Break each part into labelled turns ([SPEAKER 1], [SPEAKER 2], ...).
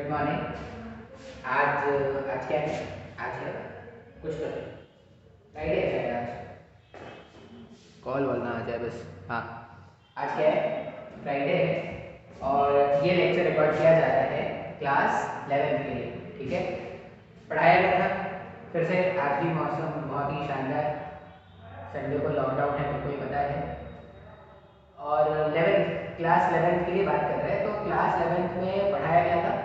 [SPEAKER 1] Good morning. आज आज क्या है? आज है कुछ तो फ्राइडे है शायद। आज कॉल वॉल ना आ जाए बस। हाँ, आज क्या है? फ्राइडे है और ये लेक्चर रिकॉर्ड किया जा रहा है क्लास 11 के लिए। ठीक है, पढ़ाया गया था फिर से। आज भी मौसम बहुत ही शानदार, संडे को लॉकडाउन है तुमको ही पता है। और 11th क्लास 11th के लिए बात कर रहे हैं, तो क्लास 11th में पढ़ाया गया था।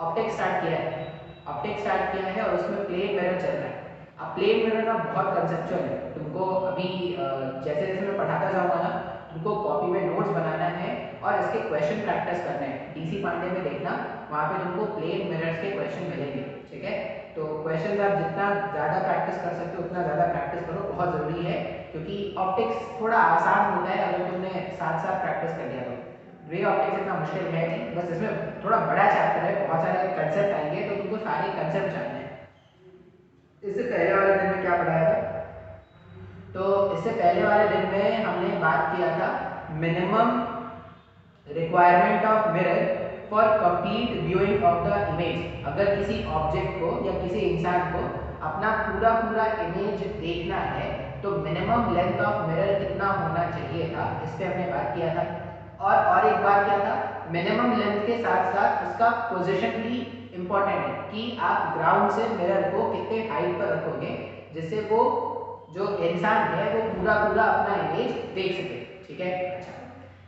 [SPEAKER 1] ऑप्टिक स्टार्ट किया है, ऑप्टिक स्टार्ट किया है और उसमें प्लेन मिरर चल रहा है। अब प्लेन मिरर ना बहुत कंसेप्चुअल है, तुमको अभी जैसे जैसे मैं पढ़ाता जाऊँगा ना, तुमको कॉपी में नोट्स बनाना है और इसके क्वेश्चन प्रैक्टिस करने हैं। डीसी पांडे में देखना, वहाँ पे तुमको प्लेन मिरर्स के क्वेश्चन मिलेंगे। ठीक है, तो क्वेश्चन आप जितना ज़्यादा प्रैक्टिस कर सकते हो उतना ज़्यादा प्रैक्टिस करो, बहुत ज़रूरी है। क्योंकि ऑप्टिक्स थोड़ा आसान होता है अगर तुमने साथ साथ प्रैक्टिस कर लिया तो। रे ऑप्टिक्स इतना मुश्किल है नहीं, बस इसमें थोड़ा बड़ा चैप्टर है, बहुत सारे कंसेप्ट आएंगे तो तुमको सारे कंसेप्ट जानने हैं। इससे पहले वाले दिन में क्या पढ़ाया था? तो इससे पहले वाले दिन में हमने बात किया था minimum requirement of mirror for complete viewing of the image. अगर किसी ऑब्जेक्ट को या किसी इंसान को अपना पूरा पूरा इमेज देखना है तो मिनिमम लेंथ ऑफ मिरर कितना होना चाहिए था, इस पे हमने बात किया था। और एक बात क्या था, मिनिमम लेंथ के साथ साथ उसका पोजीशन भी इंपॉर्टेंट है कि आप ग्राउंड से मिरर को कितने हाइट पर रखोगे जिससे वो जो इंसान है वो पूरा पूरा अपना इमेज देख सके। ठीक है, अच्छा।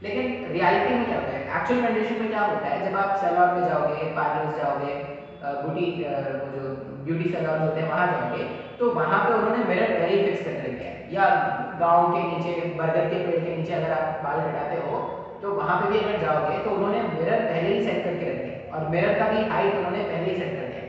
[SPEAKER 1] लेकिन रियलिटी में क्या होता है, एक्चुअल कंडीशन में क्या होता है, जब आप सैलून में जाओगे, पार्लर्स जाओगे, बुटीक वो जो ब्यूटी सैलून होते हैं वहाँ जाओगे, तो वहाँ पे उन्होंने मिरर पहले ही फिक्स करके रखे हैं। या गांव के नीचे बरगद के पेड़ के नीचे अगर आप बाल कटाते हो तो वहाँ पे भी अगर जाओगे तो उन्होंने मिरर पहले ही सेट करके रखे हैं और मिरर का भी हाइट उन्होंने पहले ही सेट कर दिया है।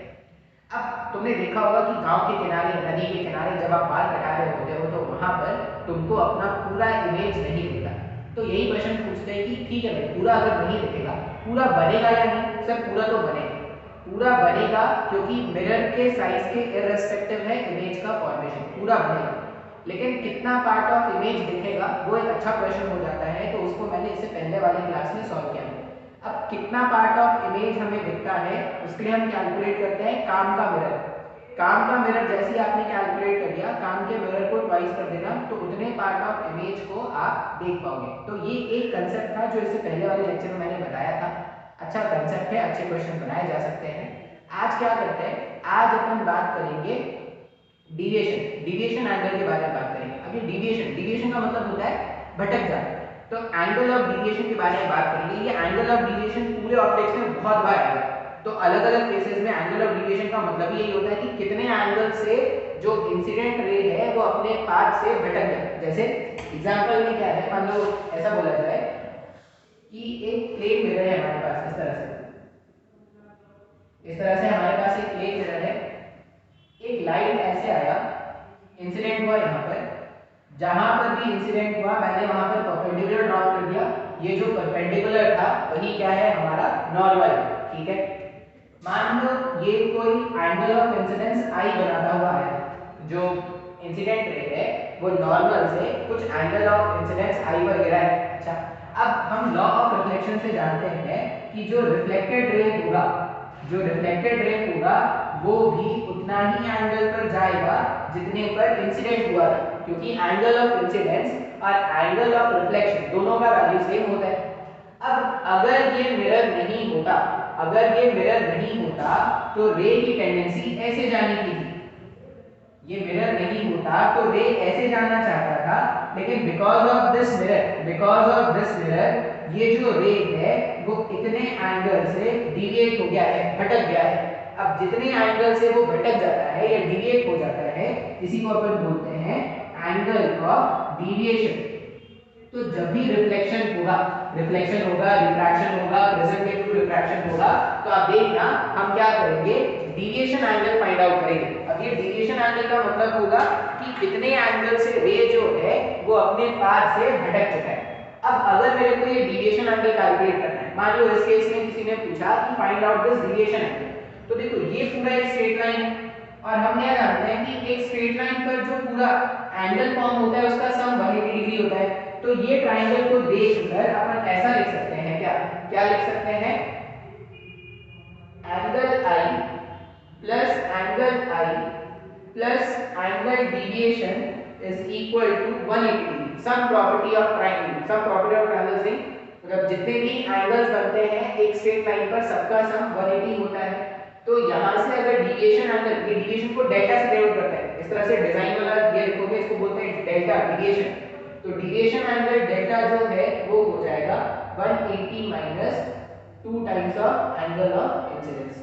[SPEAKER 1] अब तुमने देखा होगा कि गांव के किनारे, नदी के किनारे जब आप बाल कटा रहे होते हो तो वहाँ पर तुमको अपना पूरा इमेज नहीं दिखता। तो यही क्वेश्चन पूछते हैं कि ठीक है भाई, पूरा अगर नहीं दिखेगा, पूरा बनेगा या नहीं? सर पूरा तो बनेगा, पूरा बनेगा क्योंकि मिरर के साइज के इररिस्पेक्टिव है इमेज का फॉर्मेशन, पूरा बनेगा। लेकिन कितना पार्ट ऑफ इमेज दिखेगा वो एक अच्छा क्वेश्चन हो जाता है, तो उसको मैंने इससे पहले वाली क्लास में सॉल्व किया। अब कितना पार्ट ऑफ इमेज हमें दिखता है उसके लिए हम कैलकुलेट करते हैं काम का मिरर। काम का मिरर जैसे ही आपने कैलकुलेट कर लिया, काम के मिरर को ट्वाइस कर देना तो उतने पार्ट ऑफ इमेज को आप देख पाओगे। तो ये एक कंसेप्ट था जो इससे पहले वाले लेक्चर में मैंने बताया था। अच्छा कंसेप्ट है, अच्छे क्वेश्चन बनाए जा सकते हैं। आज क्या करते हैं, आज अपन बात करेंगे डिविएशन, डिविएशन एंगल के बारे में बात करेंगे। अब ये डिविएशन, डिविएशन का मतलब होता है भटक जाना, तो एंगल ऑफ डिविएशन के बारे में बात करेंगे। ये एंगल ऑफ डिविएशन पूरे ऑप्टिक्स में बहुत बार आएगा, तो अलग अलग केसेस में एंगल ऑफ डिविएशन का मतलब यही होता है कि कितने एंगल से जो इंसिडेंट रे है वो अपने पाथ से भटक जाए। जैसे एग्जांपल में क्या है, मान लो ऐसा बोला जाए कि एक प्लेन मिरर है हमारे पास, इस तरह से हमारे पास एक प्लेन मिरर है। एक लाइट ऐसे आया, इंसिडेंट हुआ यहाँ पर, जहां पर भी इंसिडेंट हुआ मैंने वहां पर परपेंडिकुलर ड्रॉ कर दिया। ये जो परपेंडिकुलर था वही क्या है, हमारा नॉर्मल है। ठीक है, मान लो ये कोई एंगल ऑफ इंसिडेंस आई बनाता हुआ है, जो इंसिडेंट रे है वो नॉर्मल से कुछ एंगल ऑफ इंसिडेंस आई पर गिरा है। अच्छा, अब हम लॉ ऑफ रिफ्लेक्शन से जानते हैं कि जो रिफ्लेक्टेड रे होगा, जो रिफ्लेक्टेड रे होगा वो भी उतना ही एंगल पर जाएगा जितने पर इंसिडेंट हुआ था, क्योंकि एंगल ऑफ इंसिडेंस और एंगल ऑफ रिफ्लेक्शन दोनों का वैल्यू सेम होता है। अब अगर ये मिरर नहीं होता, अगर ये मिरर नहीं होता तो रे की टेंडेंसी ऐसे जाने की थी। ये मिरर नहीं होता तो रे ऐसे जाना चाहता था, लेकिन because of this mirror, because of this mirror ये जो रे है वो इतने एंगल से डिविएट हो गया है, भटक गया है। अब जितने एंगल से वो भटक जाता है या डिविएट हो जाता है, इसी को अपन बोलते हैं एंगल ऑफ डिविएशन। तो जब भी रिफ्लेक्शन होगा, रिफ्लेक्शन होगा, रिफ्रैक्शन होगा, प्रिज्म के थ्रू रिफ्रैक्शन होगा, तो आप देखना हम क्या करेंगे, डिविएशन एंगल फाइंड आउट करेंगे। अब ये डिविएशन एंगल का मतलब होगा कि कितने एंगल से रे जो है वो अपने पाथ से भटक चुका है। अब अगर मेरे को ये डिविएशन एंगल कैलकुलेट करना है, मान लो इस केस में किसी ने पूछा कि find out this deviation angle, तो देखो ये पूरा एक स्ट्रेट लाइन है और हम क्या जानते हैं कि एक स्ट्रेट लाइन पर जो पूरा एंगल फॉर्म होता है उसका सम 180 डिग्री होता है। तो ये ट्रायंगल को देखकर अपन ऐसा लिख सकते हैं, क्या क्या लिख सकते हैं, plus angle I plus angle deviation is equal to 180 degree. Sum property of triangle, sum property of triangle से मतलब जितने भी एंगल्स बनते हैं एक स्ट्रेट लाइन पर सबका सम 180 होता है। तो यहाँ से अगर डिविएशन एंगल, ये डिविएशन को डेल्टा से डिनोट करता है, इस तरह से डिजाइन वाला ये लिखोगे, इसको बोलते हैं डेल्टा डिविएशन। तो डिविएशन एंगल डेल्टा जो है वो हो जाएगा 180 minus 2 times of angle of incidence.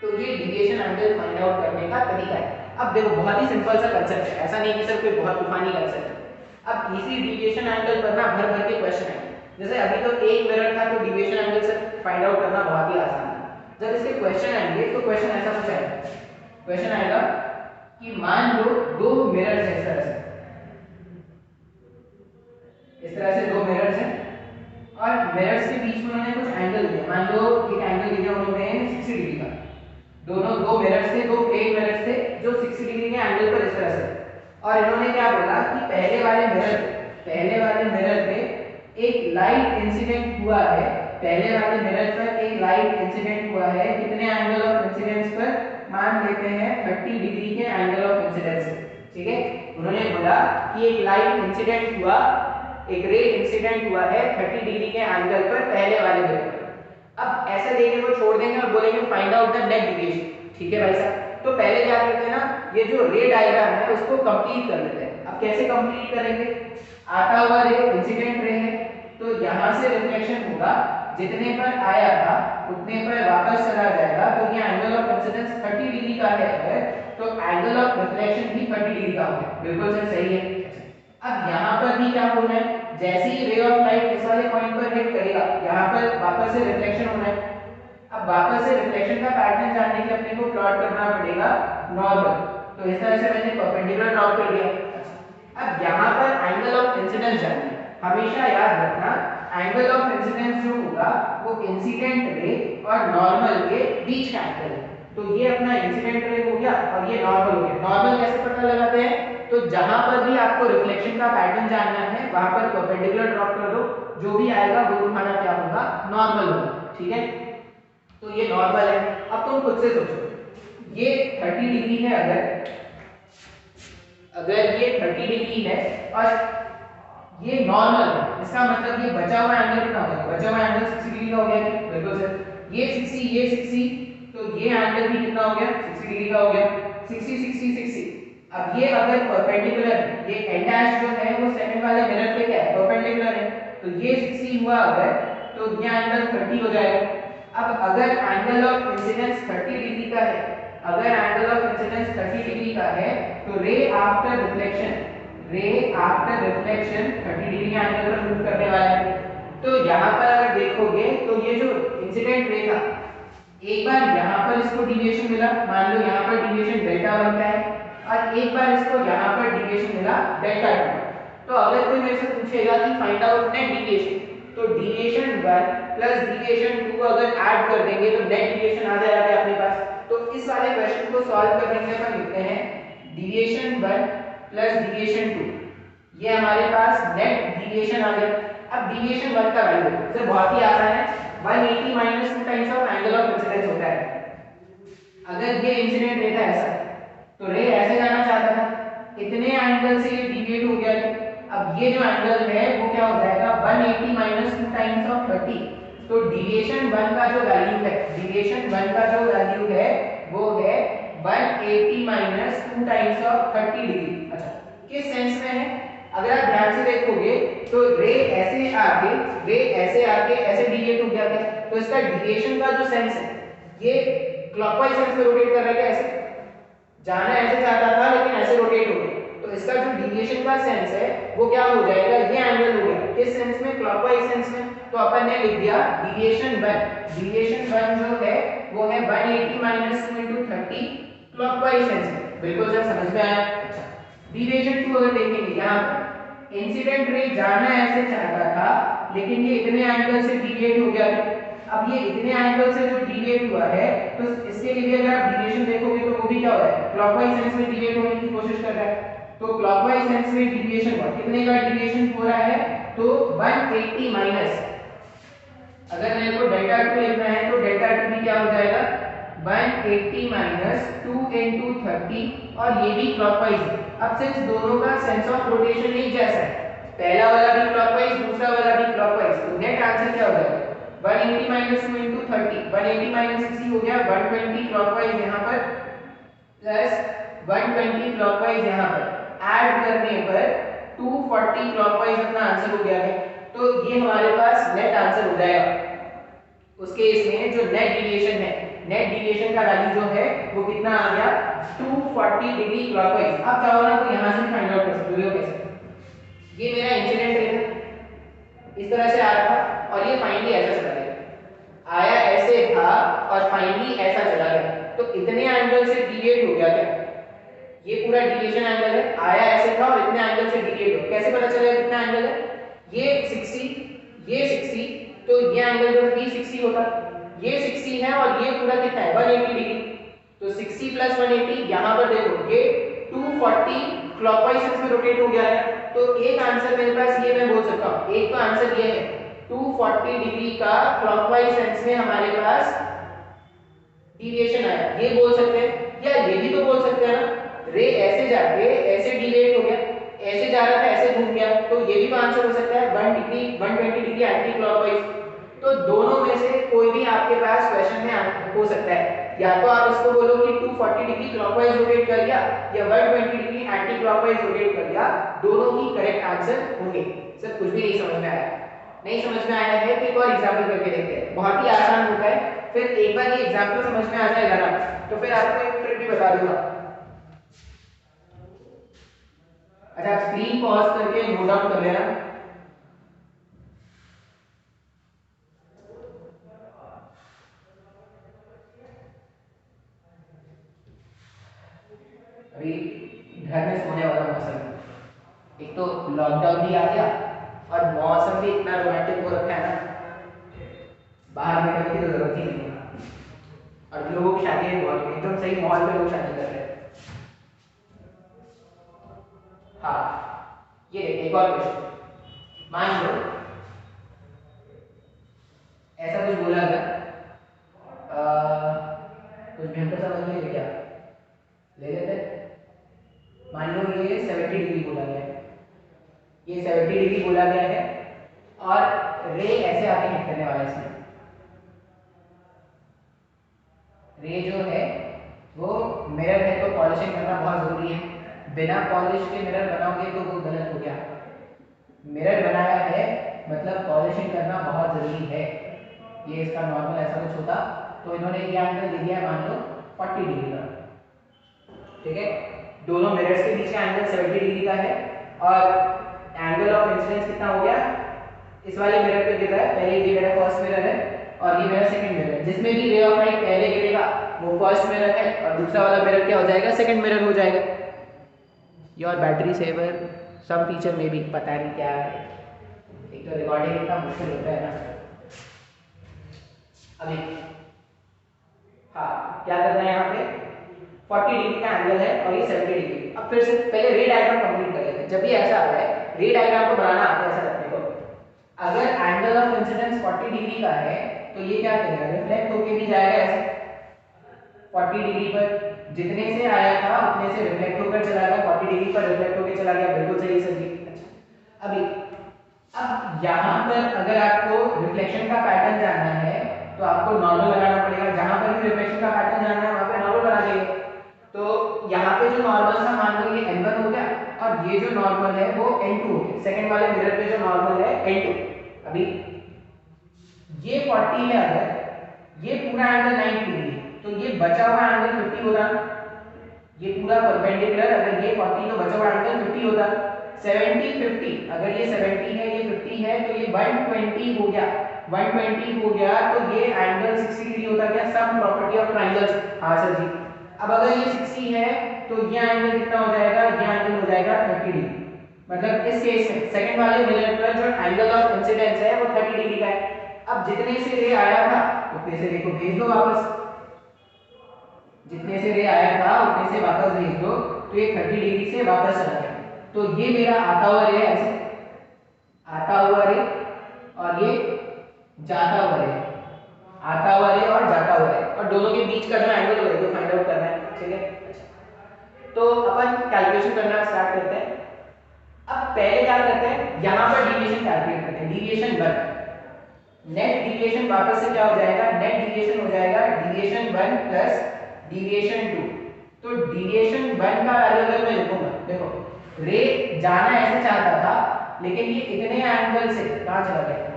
[SPEAKER 1] तो ये डिविएशन एंगल फाइंड आउट करने का तरीका है। अब देखो बहुत ही सिंपल सा कांसेप्ट है, ऐसा नहीं कि सर कोई बहुत तूफानी कांसेप्ट है। अब इसी डिविएशन एंगल पर ना भर भर के क्वेश्चन है। जैसे अभी तो एक मिरर था तो डिविएशन एंगल से फाइंड आउट करना बहुत ही आसान था। जब इसके क्वेश्चन आएंगे तो क्वेश्चन ऐसा कुछ आएगा, क्वेश्चन आएगा कि मान लो दो मिरर्स हैं, इस तरह से दो मिरर्स हैं और मिरर्स के बीच में उन्होंने कुछ एंगल दिया। मान लो एक एंगल दिया उन्होंने 60 डिग्री का, दोनों दो मिरर्स थे, दो प्लेन मिरर्स थे जो 60 डिग्री के एंगल पर इस तरह से, और इन्होंने क्या बोला कि पहले वाले मिरर पे एक लाइट इंसिडेंट हुआ है, पहले वाले मिरर पर एक लाइट इंसिडेंट हुआ है, कितने एंगल ऑफ इंसिडेंस पर, मान लेते हैं 30 डिग्री के एंगल ऑफ इंसिडेंस से, ठीक है। उन्होंने बोला कि एक लाइट इंसिडेंट हुआ, एक रे इंसिडेंट हुआ है 30 डिग्री के एंगल पर पहले वाले मिरर पर। अब ऐसे देखने को छोड़ देंगे और बोलेंगे find out the net deviation, ठीक है भाई साहब। तो पहले क्या करते हैं ना, ये जो रे डायग्राम है उसको कंप्लीट कर लेते हैं। अब कैसे कंप्लीट करेंगे, आता हुआ रे इंसिडेंट रे है, तो यहाँ से रिफ्लेक्शन होगा, जितने पर आया था उतने पर वापस चला जाएगा, तो ये एंगल ऑफ इंसिडेंस 30 डिग्री का है अगर, तो एंगल ऑफ रिफ्लेक्शन भी 30 डिग्री का होगा। बिल्कुल सर सही है। अब यहाँ पर भी क्या होना है, जैसे ही रे ऑफ लाइट इस वाले पॉइंट पर हिट करेगा, यहाँ पर वापस से रिफ्लेक्शन होना है। अब वापस से रिफ्लेक्शन का पैटर्न जानने के लिए अपने को प्लॉट करना पड़ेगा नॉर्मल, तो इस तरह से मैंने परपेंडिकुलर ड्रॉ कर दिया। अब यहाँ पर एंगल ऑफ इंसिडेंस जानना है, हमेशा याद रखना एंगल ऑफ इंसिडेंस जो होगा वो इंसिडेंट रे और नॉर्मल के बीच का एंगल है। तो ये अपना इंसिडेंट रे हो गया और ये नॉर्मल हो गया। नॉर्मल कैसे पता लगाते हैं, तो जहां पर भी आपको रिफ्लेक्शन का पैटर्न जानना है वहां पर परपेंडिकुलर ड्रॉ कर दो, जो भी आएगा वो तुम्हारा क्या होगा, नॉर्मल होगा, ठीक है। तो ये नॉर्मल है। अब तुम खुद से सोचो, ये 30 डिग्री है, अगर ये 30 डिग्री है और ये नॉर्मल है, इसका मतलब ये बचा हुआ एंगल कितना हो गया, बचा हुआ एंगल 60 डिग्री का हो गया। बिल्कुल सर, ये 60, तो ये एंगल भी कितना हो गया, 60 डिग्री का हो गया। 60। अब ये अगर परपेंडिकुलर, ये एंड डैश जो है वो सेकंड वाले मिरर पे क्या है, परपेंडिकुलर है, तो ये 60 हुआ अगर, तो ये एंगल 30 हो जाएगा। अब अगर एंगल ऑफ इंसिडेंस 30 डिग्री का है, अगर एंगल ऑफ इंसिडेंस 30 डिग्री का है, तो रे आफ्टर रिफ्लेक्शन 30 डिग्री के एंगल पर मूव करने वाला है। तो यहाँ पर अगर देखोगे तो ये जो इंसिडेंट रे था, एक बार यहाँ पर इसको डिविएशन मिला, मान लो यहाँ पर डिविएशन डेल्टा 1 का है, और एक बार इसको यहाँ पर डिविएशन मिला डेल्टा 2। तो अगर कोई मेरे से पूछेगा कि फाइंड आउट नेट डिविएशन, तो डिविएशन 1 प्लस डिविएशन 2 अगर ऐड कर देंगे तो नेट डिविएशन आ जाएगा अपने पास। तो इस वाले क्वेश्चन को सॉल्व करने के अपन लिखते हैं डिविएशन 1 प्लस डिविएशन 2, ये हमारे पास नेट डिविएशन आ गया। अब डिविएशन 1 का वैल्यू सर बहुत ही आसान है, 180 minus 2 times of angle of incidence होता है। अगर ये इंसिडेंट रे था ऐसा, तो रे ऐसे जाना चाहता था, इतने एंगल से ये डिविएट हो गया, अब ये जो एंगल है वो क्या हो जाएगा, 180 माइनस 2 टाइम्स ऑफ 30। तो डिविएशन 1 का जो वैल्यू है, डिविएशन 1 का जो वैल्यू है वो है 180 माइनस 2 टाइम्स ऑफ 30 डिग्री। अच्छा, किस सेंस में है, अगर आप ध्यान से देखोगे तो रे ऐसे आके ऐसे डिविएट हो गया था, तो इसका डिविएशन का जो सेंस है ये क्लॉकवाइज सेंस में रोटेट कर रहा है, क्या ऐसे जाना ऐसे चाहता था लेकिन ऐसे रोटेट हो गया, तो इसका जो डिविएशन का सेंस है वो क्या हो जाएगा, ये एंगल हो गया, किस सेंस में, क्लॉकवाइज सेंस में। तो अपन ने लिख दिया डिविएशन 1 जो है वो है 180 माइनस 2 into 30 क्लॉकवाइज सेंस में। बिल्कुल सर समझ में आया। अच्छा, डिविएशन 2 अगर देखेंगे, यहाँ पर इंसिडेंट रे जाना ऐसे चाहता था लेकिन ये इतने एंगल से डिविएट हो गया था। अब ये इतने एंगल से जो डिविएट हुआ है, तो इसके लिए अगर आप डिविएशन देखोगे तो वो भी क्या हो रहा है, क्लॉकवाइज सेंस में डिविएट होने की कोशिश कर रहा है। तो क्लॉकवाइज सेंस में डिविएशन हुआ, कितने का डिविएशन हो रहा है, तो 180 माइनस, अगर मेरे को डेल्टा 2 लिखना है तो डेल्टा 2 भी क्या हो जाएगा, 180 माइनस 2 into 30 और ये भी क्लॉकवाइज है। अब सिंस दोनों का सेंस ऑफ रोटेशन एक जैसा है, पहला वाला भी क्लॉकवाइज दूसरा वाला भी क्लॉकवाइज, तो नेट आंसर क्या हो जाएगा 180 माइनस 2 into 30, 180 माइनस 60 हो गया 120 क्लॉकवाइज यहाँ पर प्लस 120 क्लॉकवाइज यहाँ पर, ऐड करने पर 240 क्लॉकवाइज अपना आंसर हो गया है। तो ये हमारे पास नेट आंसर हो जाएगा। उस केस में जो नेट डेविएशन है, नेट डेविएशन का वैल्यू जो है वो कितना आ गया 240 डिग्री क्लॉकवाइज। अब चाहो ना तो यहां से फाइंड आउट कर सकते हो कैसे। ये मेरा इंसिडेंट रे इस तरह से आ रहा था और ये फाइनली ऐसा चला गया, आया ऐसे था और फाइनली ऐसा चला गया, तो इतने एंगल से डिविएट हो गया क्या, ये पूरा डिविएशन एंगल है, आया ऐसे था और इतने एंगल से डिविएट हो, कैसे पता चलेगा कितना एंगल है, ये 60 ये 60, तो ये एंगल जो 360 होता, ये 60 है और ये पूरा कितना है 180 डिग्री, तो 60 प्लस 180 यहाँ पर देखो ये 240 क्लॉकवाइज सेंस में रोटेट हो गया है। तो एक आंसर मेरे पास ये मैं बोल सकता हूँ, एक तो आंसर ये है 240 डिग्री का क्लॉकवाइज सेंस में हमारे पास डिविएशन आया, ये बोल सकते हैं। या ये भी तो बोल सकते हैं ना, रे ऐसे जाके ऐसे डिविएट हो गया, ऐसे जा रहा था ऐसे घूम गया, तो ये भी आंसर हो सकता है 120 डिग्री एंटी क्लॉकवाइज। तो दोनों में से कोई भी आपके पास क्वेश्चन में हो सकता है, या तो आप इसको बोलो कि 240 डिग्री क्लॉकवाइज रोटेट कर दिया या 120 डिग्री एंटी क्लॉकवाइज रोटेट कर दिया, दोनों ही करेक्ट आंसर होंगे। सर कुछ भी नहीं समझ में आया, नहीं समझ में आया है तो एक और एग्जांपल करके देखते हैं, बहुत ही आसान होता है, फिर एक बार ये एग्जांपल समझ में आ जाएगा ना तो फिर आपको एक ट्रिक भी बता दूंगा। अच्छा आप स्क्रीन पॉज करके नोट डाउन कर लेना। अभी घर में सोने वाला मौसम, एक तो लॉकडाउन भी आ गया और मौसम भी इतना रोमांटिक हो रखा है ना, बाहर निकलने की तो जरूरत ही नहीं है, और लोग शादी एकदम सही माहौल में लोग शादी कर रहे हैं। हाँ ये देखिए एक और क्वेश्चन, मान लो ऐसा कुछ बोला गया, कुछ भयंकर समझ में क्या ले लेते, मान लो ये 70 डिग्री बोला गया है, ये 70 डिग्री बोला गया है और रे ऐसे आके हिट करने वाला है इसमें, रे जो है वो मिरर है तो पॉलिशिंग करना बहुत जरूरी है, बिना पॉलिश के मिरर बनाओगे तो वो गलत हो गया, मिरर बनाया है मतलब पॉलिशिंग करना बहुत जरूरी है। ये इसका नॉर्मल ऐसा कुछ होता, तो इन्होंने ये एंगल दे दिया है मान लो 40 डिग्री का, ठीक है, दोनों मिरर्स के बीच का एंगल 70 डिग्री का है और एंगल ऑफ इंसिडेंस कितना हो गया, इस वाले मिरर पे गिर रहा है, पहले ये मेरा फर्स्ट मिरर है और ये मेरा सेकंड मिरर है, जिसमें भी रे ऑफ लाइट पहले गिरेगा वो फर्स्ट मिरर है और दूसरा वाला मिरर क्या हो जाएगा, सेकंड मिरर हो जाएगा। Your battery saver some feature में भी पता नहीं क्या है, एक तो रिकॉर्डिंग इतना मुश्किल होता है ना। अभी हाँ क्या करना है, यहाँ पे 40 डिग्री का एंगल है और ये 70 डिग्री। अब फिर से पहले रे डायग्राम कंप्लीट कर लेते हैं, जब भी ऐसा आ रहा है रे डायग्राम को बनाना आता है ऐसा रखने को। अगर एंगल ऑफ इंसिडेंस 40 डिग्री का है तो ये क्या करेगा, रिफ्लेक्ट होके भी जाएगा ऐसे 40 डिग्री पर, जितने से आया था उतने से रिफ्लेक्ट होकर चला गया, 40 डिग्री पर रिफ्लेक्ट होकर चला गया, बिल्कुल सही सर जी। अच्छा अभी अब यहाँ पर अगर आपको रिफ्लेक्शन का पैटर्न जानना है तो आपको नॉर्मल लगाना पड़ेगा, जहां पर भी रिफ्लेक्शन का पैटर्न जानना है वहां पे नॉर्मल बना देंगे। तो यहाँ पे जो नॉर्मल था मान लो ये n1 हो गया और ये जो नॉर्मल है वो n2 हो गया, सेकंड वाले मिरर पे जो नॉर्मल है n2। अभी ये 40 है, अगर ये पूरा एंगल 90 डिग्री है तो ये बचा हुआ एंगल 50 होगा, ये पूरा परपेंडिकुलर, अगर ये 40 तो बचा हुआ एंगल 50 होगा, 70 50, अगर ये 70 है ये 50 है तो ये 120 हो गया, 120 हो गया तो ये एंगल 60 डिग्री होता गया, सम प्रॉपर्टी ऑफ ट्रायंगल्स। हाँ सर जी। अब अगर ये 60 है तो ये एंगल कितना हो जाएगा, ये एंगल हो जाएगा 30 डिग्री, मतलब इस केस में सेकंड वाले मिरर पर जो एंगल ऑफ इंसिडेंस है वो 30 डिग्री का है। अब जितने से रे आया था उतने से रे को भेज दो वापस, जितने से रे आया था उतने से वापस भेज दो, तो ये 30 डिग्री से वापस चला गया, तो ये मेरा आता हुआ रे है, ऐसे आता हुआ रे और ये जाता हुआ रे, आता हुआ रे और जाता हुआ रे, और दोनों के बीच का जो एंगल होगा वो फाइंड आउट करना है, ठीक है। अच्छा, तो अपन कैलकुलेशन करना स्टार्ट करते हैं। अब पहले क्या करते हैं, यहाँ पर डिविएशन कैलकुलेट करते हैं, डिविएशन 1, नेट डिविएशन वापस से क्या हो जाएगा, नेट डिविएशन हो जाएगा डिविएशन 1 प्लस डिविएशन 2। तो डिविएशन 1 का वैल्यू अगर मैं लिखूंगा, देखो रे जाना ऐसे चाहता था लेकिन ये इतने एंगल से कहां चला गया,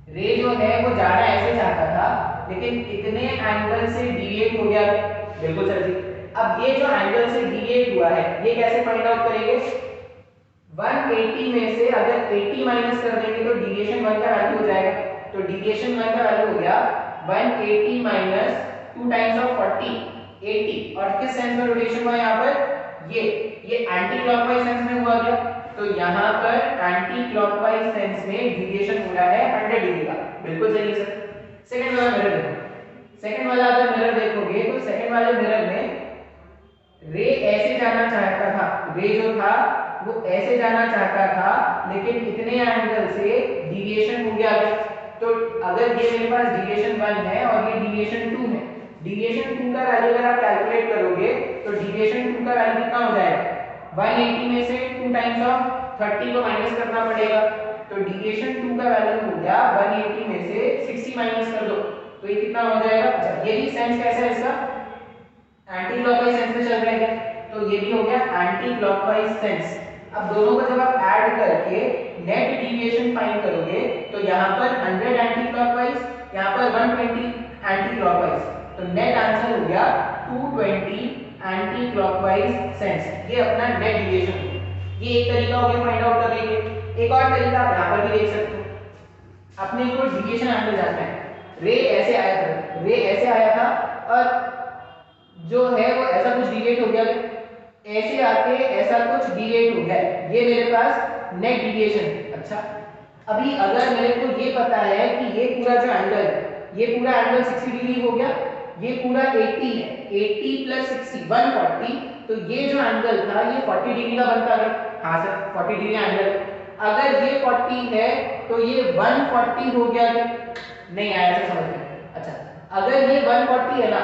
[SPEAKER 1] रे जो है वो जाना ऐसे चाहता था लेकिन इतने एंगल से डिविएट हो गया, बिल्कुल सर जी। अब ये जो एंगल से डिविएट हुआ है ये कैसे फाइंड आउट करेंगे, 180 में से अगर 80 माइनस कर देंगे तो डिविएशन 1 का वैल्यू हो जाएगा। तो डिविएशन 1 का वैल्यू हो गया 180 माइनस 2 टाइम्स ऑफ 40 80, और किस सेंस में रोटेशन हुआ यहाँ पर, ये एंटी क्लॉकवाइज सेंस में हुआ गया। तो यहाँ पर एंटी क्लॉकवाइज सेंस में डिविएशन हो रहा है 100 डिग्री का, बिल्कुल सही है सर। सेकंड वाला मिरर देखो, सेकंड वाला अगर मिरर देखोगे तो सेकंड वाले मिरर में रे ऐसे जाना चाहता था, रे जो था वो ऐसे जाना चाहता था लेकिन इतने एंगल से डिविएशन हो गया। तो अगर ये मेरे पास डिविएशन 1 है और ये डिविएशन 2 है, डिविएशन 2 का वैल्यू अगर आप कैलकुलेट करोगे तो डिविएशन 2 का वैल्यू कितना हो जाएगा, 180 में से 2 टाइम्स ऑफ 30 को माइनस करना पड़ेगा। तो डिविएशन 2 का वैल्यू हो गया 180 में से 60 माइनस कर दो तो ये कितना हो जाएगा। अच्छा, ये भी सेंस कैसा है इसका, एंटी क्लॉकवाइज सेंस में चल रहा है, तो ये भी हो गया एंटी क्लॉकवाइज सेंस। अब दोनों को जब आप ऐड करके नेट डिविएशन फाइंड करोगे तो यहाँ पर 100 एंटी क्लॉकवाइज, यहाँ पर 120 एंटी क्लॉकवाइज, तो नेट आंसर हो गया 220 एंटी क्लॉकवाइज सेंस। ये अपना नेट डिविएशन हो, ये एक तरीका हो गया फाइंड आउट करने के। एक और तरीका आप यहाँ पर भी देख सकते हो, अपने को डिविएशन एंगल जानना है, रे ऐसे आया था, रे ऐसे आया था और जो है वो ऐसा कुछ डिविएट हो गया, ऐसे आके ऐसा कुछ डिविएट हो गया, ये मेरे पास नेट डिविएशन। अच्छा, अभी अगर मेरे को ये पता है कि ये पूरा जो एंगल है, ये पूरा एंगल 60 डिग्री हो गया, ये पूरा 80 है, 80 प्लस 60 140, तो ये जो एंगल था ये 40 डिग्री का बनता है। हाँ सर, 40 डिग्री एंगल, अगर ये 40 है तो ये 140 हो गया, नहीं आया सर समझ में। अच्छा, अगर ये 140 है ना,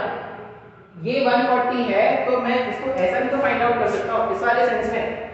[SPEAKER 1] ये 140 है तो मैं इसको ऐसा भी तो फाइंड आउट कर सकता हूँ, इस वाले सेंस में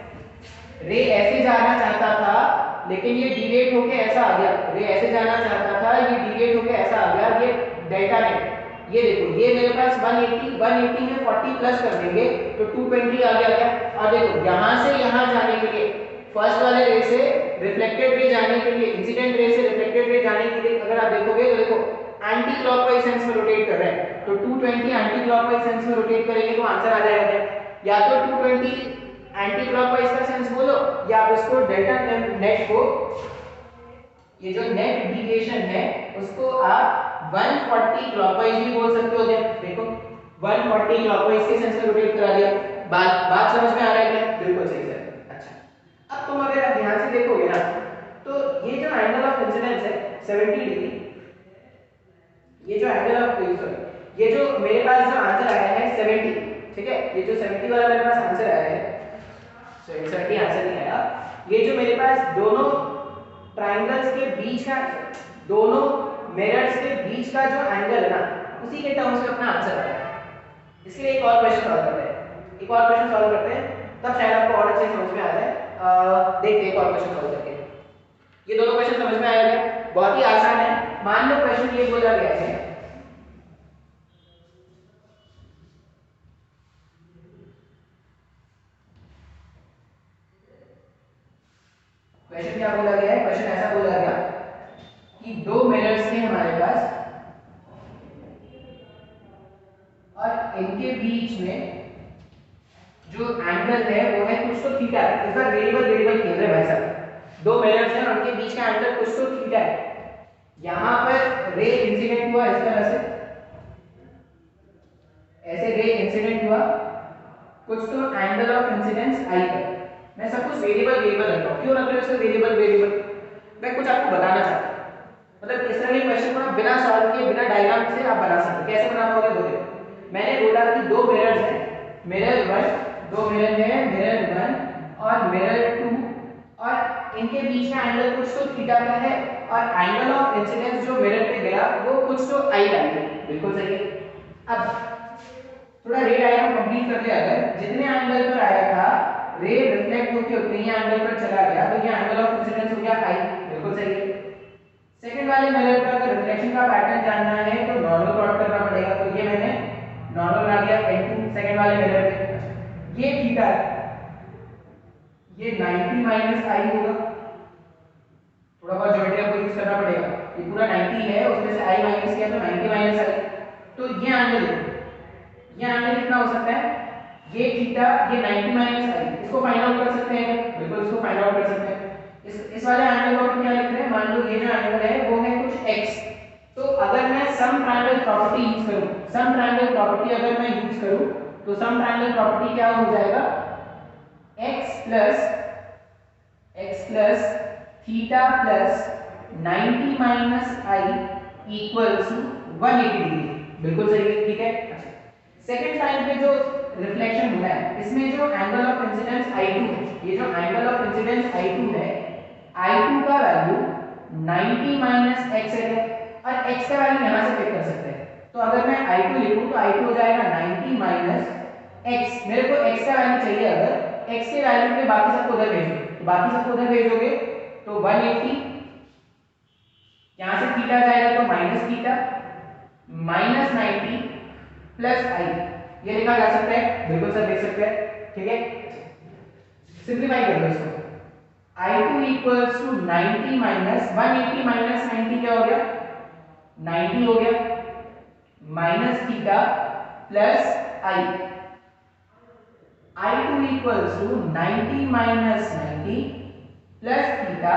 [SPEAKER 1] रे ऐसे जाना चाहता था लेकिन ये डिविएट होके ऐसा आ गया, रे ऐसे जाना चाहता था ये डिविएट होके ऐसा आ गया, ये डेल्टा नेट। ये देखो, ये मेरे पास 180 में 40 प्लस कर देंगे तो 220 आ गया क्या। और देखो यहाँ से यहाँ जाने के लिए, फर्स्ट वाले रे से रिफ्लेक्टेड रे जाने के लिए, इंसिडेंट रे से रिफ्लेक्टेड रे जाने के लिए अगर आप देखोगे तो देखो एंटी क्लॉकवाइज सेंस में रोटेट कर रहे हैं, तो 220 एंटी क्लॉकवाइज सेंस में रोटेट करेंगे तो आंसर आ जाएगा क्या, या तो 220 एंटी क्लॉकवाइज का सेंस बोलो या आप इसको डेल्टा नेट को, ये जो नेट डिविएशन है उसको आप 140 क्लॉकवाइज भी बोल सकते हो। देखो 140 क्लॉकवाइज के सेंस में रोटेट करा दिया, बात समझ में आ रहा है क्या, बिल्कुल सही सर। अच्छा, अब तुम अगर आप ध्यान से देखोगे ना तो ये जो एंगल ऑफ इंसिडेंस है 70 डिग्री, ये जो एंगल ऑफ, सॉरी, ये जो मेरे पास जो आंसर आया है 70, ठीक है, ये जो 70 वाला मेरे पास आंसर आया है, सॉरी 70 आंसर नहीं आया, ये जो मेरे पास दोनों ट्रायंगल्स के बीच का, दोनों मिरर्स के बीच का जो एंगल है ना, उसी के टर्म्स में अपना आंसर आया है। इसके लिए एक और क्वेश्चन सॉल्व करते हैं, एक और क्वेश्चन सॉल्व करते हैं, तब शायद आपको और अच्छे समझ में आ जाए। देखते हैं एक और क्वेश्चन सॉल्व करके, ये दोनों क्वेश्चन समझ में आया क्या, बहुत ही आसान है। मान लो क्वेश्चन ये बोला गया है, क्वेश्चन क्या बोला गया है, क्वेश्चन ऐसा बोला गया कि दो मिरर्स थे हमारे पास और इनके बीच में जो एंगल है वो है कुछ तो थीटा है। इस बार वेरिएबल खेल रहे हैं भाई साहब, दो मिरर्स हैं और उनके बीच का एंगल कुछ तो थीटा है। यहां पर रे इंसिडेंट हुआ इस तरह से, ऐसे रे इंसिडेंट हुआ, कुछ तो एंगल ऑफ इंसिडेंस आई पर। मैं सब कुछ वेरिएबल रख रहा हूं, क्यों रख रहा हूं इसको वेरिएबल, मैं कुछ आपको बताना चाहता हूं, मतलब इस तरह के क्वेश्चन को आप बिना सॉल्व किए बिना डायग्राम से आप बना सकते हो। कैसे बना पाओगे बोले, मैंने बोला कि दो मिरर्स हैं, मिरर 1, दो मिरर है, मिरर 1 और मिरर 2, और इनके बीच में एंगल कुछ तो थीटा का है और एंगल ऑफ इंसिडेंस जो मिरर पे गया वो कुछ तो आई वैल्यू, बिल्कुल सही है। अब थोड़ा रे डायग्राम कंप्लीट कर लिया, अगर जितने एंगल पर आया था रे रिफ्लेक्ट होकर उतने ही एंगल पर चला गया तो ये एंगल ऑफ इंसिडेंस हो गया आई, बिल्कुल सही है। सेकंड वाले मिरर पर अगर रिफ्लेक्शन का पैटर्न जानना है तो नॉर्मल प्लॉट करना पड़ेगा, तो ये मैंने नॉर्मल बना दिया n2 सेकंड वाले मिरर पे। ये थीटा ये 90 माइनस आई होगा, थोड़ा बहुत ज्योमेट्री आपको यूज करना पड़ेगा। ये पूरा 90 है, उसमें से आई माइनस किया तो 90 माइनस आई, तो ये एंगल कितना हो सकता है, ये थीटा ये 90 माइनस आई, इसको फाइंड आउट कर सकते हैं क्या? बिल्कुल इसको फाइंड आउट कर सकते हैं। इस वाले एंगल को क्या लिख रहे हैं, मान लो ये जो एंगल है वो है कुछ x, तो अगर मैं सम ट्रायंगल प्रॉपर्टी यूज करूं, सम ट्रायंगल प्रॉपर्टी अगर मैं यूज करूं तो सम ट्रायंगल प्रॉपर्टी क्या हो जाएगा, x plus theta plus 90 minus I equals to 180 degree, बिल्कुल सही है, ठीक है। अच्छा, सेकंड टाइम पे जो रिफ्लेक्शन हुआ है इसमें जो एंगल ऑफ इंसिडेंस I2 है, ये जो एंगल ऑफ इंसिडेंस I2 है, I2 का वैल्यू 90 माइनस x है और x का वैल्यू यहां से पिक कर सकते हैं, तो अगर मैं I2 लिखूं तो I2 हो जाएगा 90 माइनस x, मेरे को x का वैल्यू चाहिए, अगर x के वैल्यू पे बाकी सबको उधर भेजो, तो बाकी सबको उधर भेजोगे तो 180, यहां से थीटा जाएगा तो माइनस थीटा माइनस 90 प्लस आई, ये लिखा जा सकता है, बिल्कुल सर देख सकते हैं, ठीक है। सिंपलीफाई कर लो इसको, I2 equals to 90 minus 180 minus 90 क्या हो गया, 90 हो गया, minus theta plus I, I2 equals to 90 minus 90 plus theta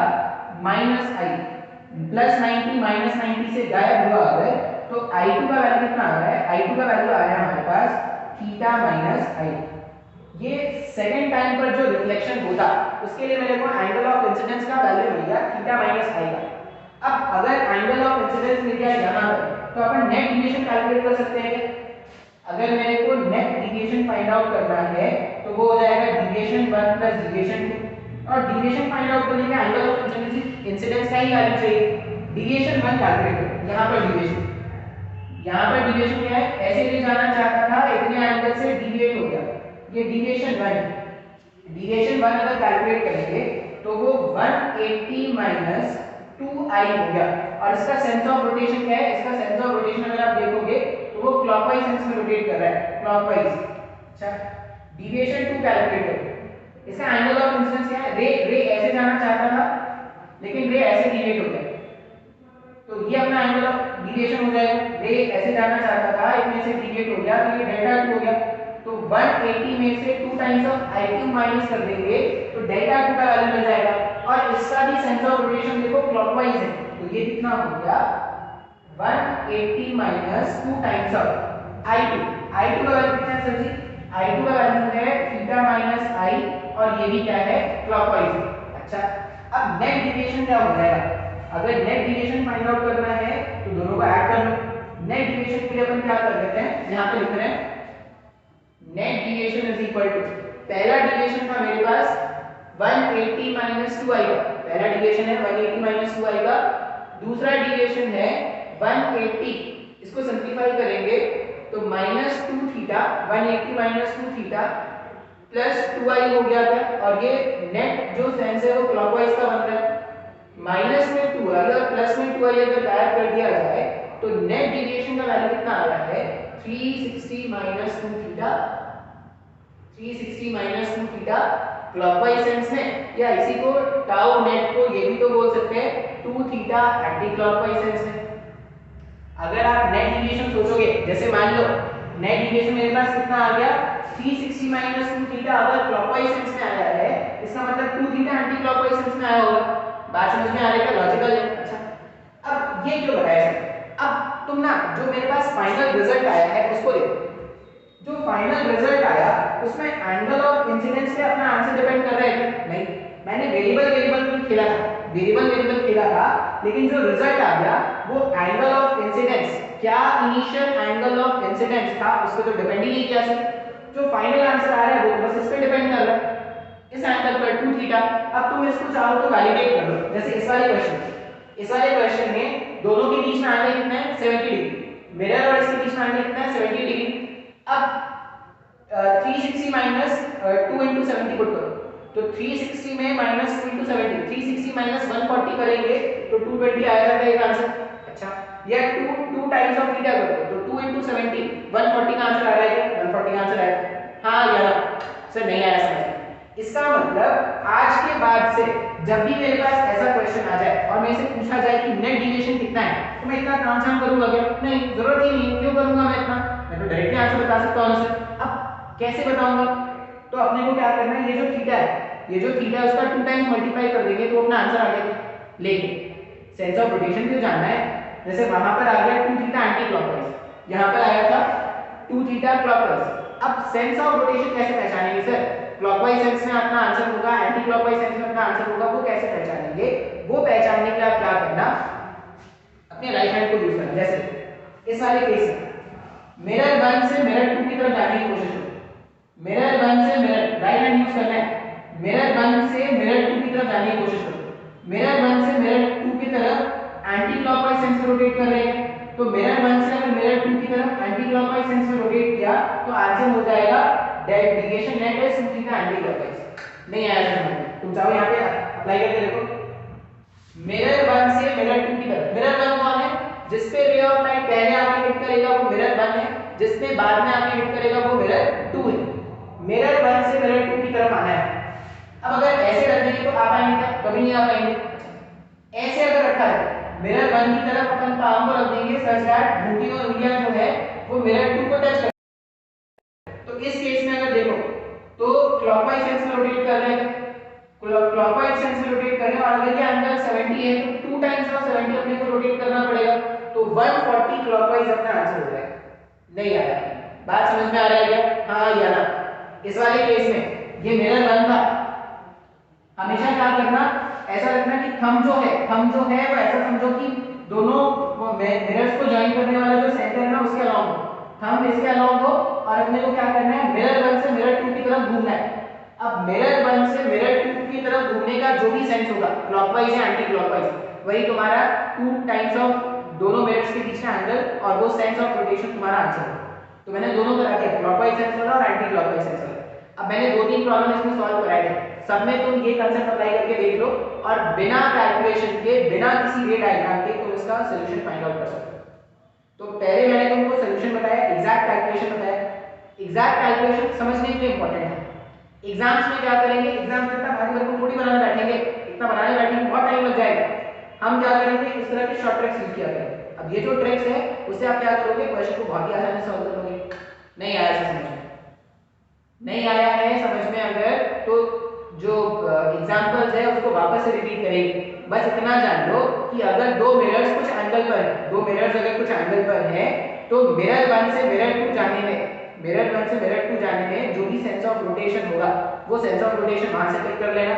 [SPEAKER 1] minus I, plus 90 minus 90 से गायब हुआ अगर तो I2 का वैल्यू कितना आ रहा है, I2 का वैल्यू आ रहा है हमारे पास थीटा माइनस आई। ये सेकंड टाइम पर जो रिफ्लेक्शन होता उसके लिए मेरे को एंगल ऑफ इंसिडेंस का वैल्यू मिल गया थीटा माइनस आई का। अब अगर एंगल ऑफ इंसिडेंस मिल गया यहां पर तो अपन नेट डिविएशन कैलकुलेट कर सकते हैं क्या? अगर मेरे को नेट डिविएशन फाइंड आउट करना है तो वो हो जाएगा डिविएशन 1 प्लस डिविएशन 2, और डिविएशन फाइंड आउट करने के एंगल ऑफ इंसिडेंस का ही वैल्यू चाहिए, डिविएशन 1 कैलकुलेट करो, यहां पर डिविएशन क्या है, ऐसे ले जाना चाहता था इतने एंगल से डिविएट हो गया, ये डिविएशन 1 अगर कैलकुलेट करेंगे तो वो 180 माइनस 2i हो गया, और इसका सेंस ऑफ रोटेशन क्या है, इसका सेंस ऑफ रोटेशन अगर आप देखोगे तो वो क्लॉकवाइज सेंस में रोटेट कर रहा है, क्लॉकवाइज। अच्छा, डिविएशन 2 कैलकुलेट करो, इसका एंगल ऑफ इंसिडेंस क्या है, रे ऐसे जाना चाहता था लेकिन रे ऐसे डिविएट हो गया, तो ये अपना एंगल ऑफ डिविएशन हो जाएगा, रे ऐसे जाना चाहता था इतने से डिविएट हो गया तो ये डेल्टा 2 हो गया, तो 180 में से 2 टाइम्स ऑफ I2 माइनस कर देंगे तो डेल्टा 2 का वैल्यू मिल जाएगा, और इसका भी सेंस ऑफ रोटेशन देखो क्लॉकवाइज है, तो ये कितना हो गया 180 माइनस 2 टाइम्स ऑफ I2 का वैल्यू कितना है सर जी, I2 का वैल्यू है थीटा माइनस आई, और ये भी क्या है क्लॉकवाइज। अच्छा, अब नेट डिविएशन क्या हो जाएगा, अगर नेट डिविएशन फाइंड आउट करना है तो दोनों को ऐड कर लो, नेट डिविएशन के लिए अपन क्या कर लेते हैं, यहां पे लिख रहे हैं net deviation is equal to, पहला डिविएशन था मेरे पास 180 माइनस 2i का, पहला डिविएशन है 180 माइनस 2i का, दूसरा डिविएशन है 180, इसको सिंपलीफाई करेंगे तो minus 2 theta 180 minus 2 theta plus 2i हो गया था, और ये नेट जो सेंस है वो क्लॉकवाइज का बन रहा है, माइनस में 2i और प्लस में 2i अगर गायब कर दिया जाए तो नेट डिविएशन का वैल्यू कितना आ रहा है 360 minus 2 theta, 360 minus 2 theta clockwise sense में, या इसी को टाउ नेट को ये भी तो बोल सकते हैं 2 थीटा एंटी क्लॉकवाइज सेंस में। अगर आप नेट डिविएशन सोचोगे, जैसे मान लो नेट डिविएशन मेरे पास कितना आ गया 360 माइनस 2 थीटा, अगर क्लॉकवाइज सेंस में आया है इसका मतलब 2 थीटा एंटी क्लॉकवाइज सेंस में आया होगा, बात समझ में आ रही है, लॉजिकल है। अच्छा, अब ये जो बताया सर, अब तुम ना जो मेरे पास फाइनल रिजल्ट आया है उसको देखो, जो फाइनल रिजल्ट आया उसमें एंगल ऑफ इंसिडेंस पे अपना आंसर डिपेंड कर रहा है क्या, नहीं, मैंने वेरिएबल खेला था, लेकिन जो रिजल्ट आ गया वो एंगल ऑफ इंसिडेंस, क्या इनिशियल एंगल ऑफ इंसिडेंस था उस पर तो डिपेंड ही नहीं किया सर, जो फाइनल आंसर आ रहा है वो बस इस पे डिपेंड कर रहा है। इस एंगल पर 2 थीटा। अब तुम इसको चाहो तो वैलिडेट कर लो, जैसे इस वाले क्वेश्चन में दोनों के बीच में एंगल कितना है 70 डिग्री, मिरर और इसके बीच में एंगल कितना है 70 डिग्री। अब 360 माइनस 2 into 70 पुट करो, तो 360 में माइनस 2 into 70, 360 माइनस 140 करेंगे तो 220 आएगा एक आंसर। अच्छा, या 2 टाइम्स ऑफ थीटा कर दो, तो 2 into 70 140 का आंसर आ रहा है क्या? 140 का आंसर आएगा। हाँ या ना? सर नहीं आया समझ। इसका मतलब आज के बाद से जब भी मेरे पास ऐसा क्वेश्चन आ जाए और मेरे से पूछा जाए कि नेट डेविएशन कितना है, तो मैं इतना काम करूंगा क्या? नहीं, जरूरत ही नहीं, क्यों करूंगा मैं इतना, मैं तो डायरेक्टली आंसर बता सकता हूं सर। अब कैसे बताऊंगा? तो अपने को क्या करना है, ये जो थीटा है उसका 2 टाइम्स मल्टीप्लाई कर देंगे तो अपना आंसर आ गया। लेकिन सेंस ऑफ रोटेशन क्यों जानना है? जैसे वहां पर आ गया 2 थीटा एंटी क्लॉकवाइज, यहां पर आया था 2 थीटा क्लॉकवाइज। अब सेंस ऑफ रोटेशन कैसे पहचानेंगे सर? क्लॉकवाइज सेंस में अपना आंसर होगा, एंटी क्लॉकवाइज सेंस में अपना आंसर होगा, वो कैसे पहचानेंगे? वो पहचानने के लिए आप क्या करना, अपने राइट हैंड को यूज करना। जैसे इस वाले केस में मिरर 1 से मिरर 2 की तरफ जाने की कोशिश करो, मिरर 1 से मिरर, राइट हैंड यूज करना है, मिरर 1 से मिरर 2 की तरफ जाने की कोशिश करो, मिरर 1 से मिरर 2 की तरफ एंटी क्लॉकवाइज सेंस में रोटेट कर रहे हैं, तो मिरर 1 से अगर मिरर 2 की तरफ एंटी क्लॉकवाइज सेंस में रोटेट किया तो आंसर हो जाएगा deviation net is 2 theta anti clockwise. नहीं आया समझ? तुम चाहो यहां पे अप्लाई करके देखो, मिरर 1 से मिरर 2 की तरफ, मिरर 1 कौन है? जिस पे रे ऑफ लाइट पहले आके हिट करेगा वो मिरर 1 है, जिसने बाद में आके हिट करेगा वो मिरर 2 है। मिरर 1 से मिरर 2 की तरफ आना है। अब अगर ऐसे रख देंगे तो आ पाएंगे क्या? कभी नहीं आ पाएंगे। ऐसे अगर रखा है, मिरर 1 की तरफ अपन पाम को रख देंगे सच दैट घुंडी और उंगलियां जो है वो मिरर 2 को टच कर, तो इस केस में अगर देखो तो क्लॉकवाइज सेंस में रोटेट कर रहे हैं, क्लॉकवाइज सेंस में रोटेट कर रहे हैं, और अगर ये एंगल 70 है तो 2 टाइम्स ऑफ 70 अपने को रोटेट करना पड़ेगा, तो 140 क्लॉकवाइज अपना आंसर हो जाएगा। नहीं आया? बात समझ में आ रहा है क्या? हाँ या ना? इस वाले केस में ये मिरर 1 था, हमेशा क्या करना, ऐसा रखना कि थंब जो है वो ऐसा समझो कि दोनों मिरर्स को जॉइन करने वाला जो सेंटर है ना उसके अलोंग हो, थंब इसके अलोंग हो, और अपने को क्या करना है, मिरर 1 से मिरर 2 की तरफ घूमना है। अब मिरर 1 से मिरर 2 की तरफ घूमने का जो भी सेंस होगा, क्लॉकवाइज या एंटी क्लॉकवाइज, वही तुम्हारा 2 टाइम्स ऑफ दोनों मिरर्स के बीच का एंगल और वो सेंस ऑफ रोटेशन तुम्हारा आंसर होगा। तो मैंने दोनों करा दिया, क्लॉकवाइज सेंस वाला और एंटी क्लॉकवाइज सेंस वाला। अब मैंने 2-3 प्रॉब्लम इसमें सॉल्व कराए थे, सब में तुम ये कांसेप्ट अप्लाई करके देख लो और बिना कैलकुलेशन के, बिना किसी रे डायग्राम के तुम इसका सॉल्यूशन फाइंड आउट कर सकते हो। तो पहले मैंने तुमको सॉल्यूशन बताया, एग्जैक्ट कैलकुलेशन बताया। एग्जैक्ट कैलकुलेशन समझने के लिए इंपॉर्टेंट है। एग्जाम्स में क्या करेंगे, एग्जाम्स में इतना भारी वर्क थोड़ी बनाने बैठेंगे, इतना बनाने बैठेंगे बहुत टाइम लग जाएगा। हम क्या करेंगे, इस तरह के शॉर्ट ट्रिक्स यूज किया करेंगे। अब ये जो ट्रिक्स है उससे आप क्या करोगे, क्वेश्चन को बहुत ही आसानी से सॉल्व करोगे। नहीं आया समझ में? नहीं आया है समझ में अगर, तो जो एग्जांपल्स है उसको वापस से रिपीट करेंगे। बस इतना जान लो कि अगर दो मिरर्स कुछ एंगल पर है, दो मिरर्स अगर कुछ एंगल पर है, तो मिरर 1 से मिरर 2 जाने में जो भी सेंस ऑफ रोटेशन होगा वो सेंस ऑफ रोटेशन वहां से पिक कर लेना,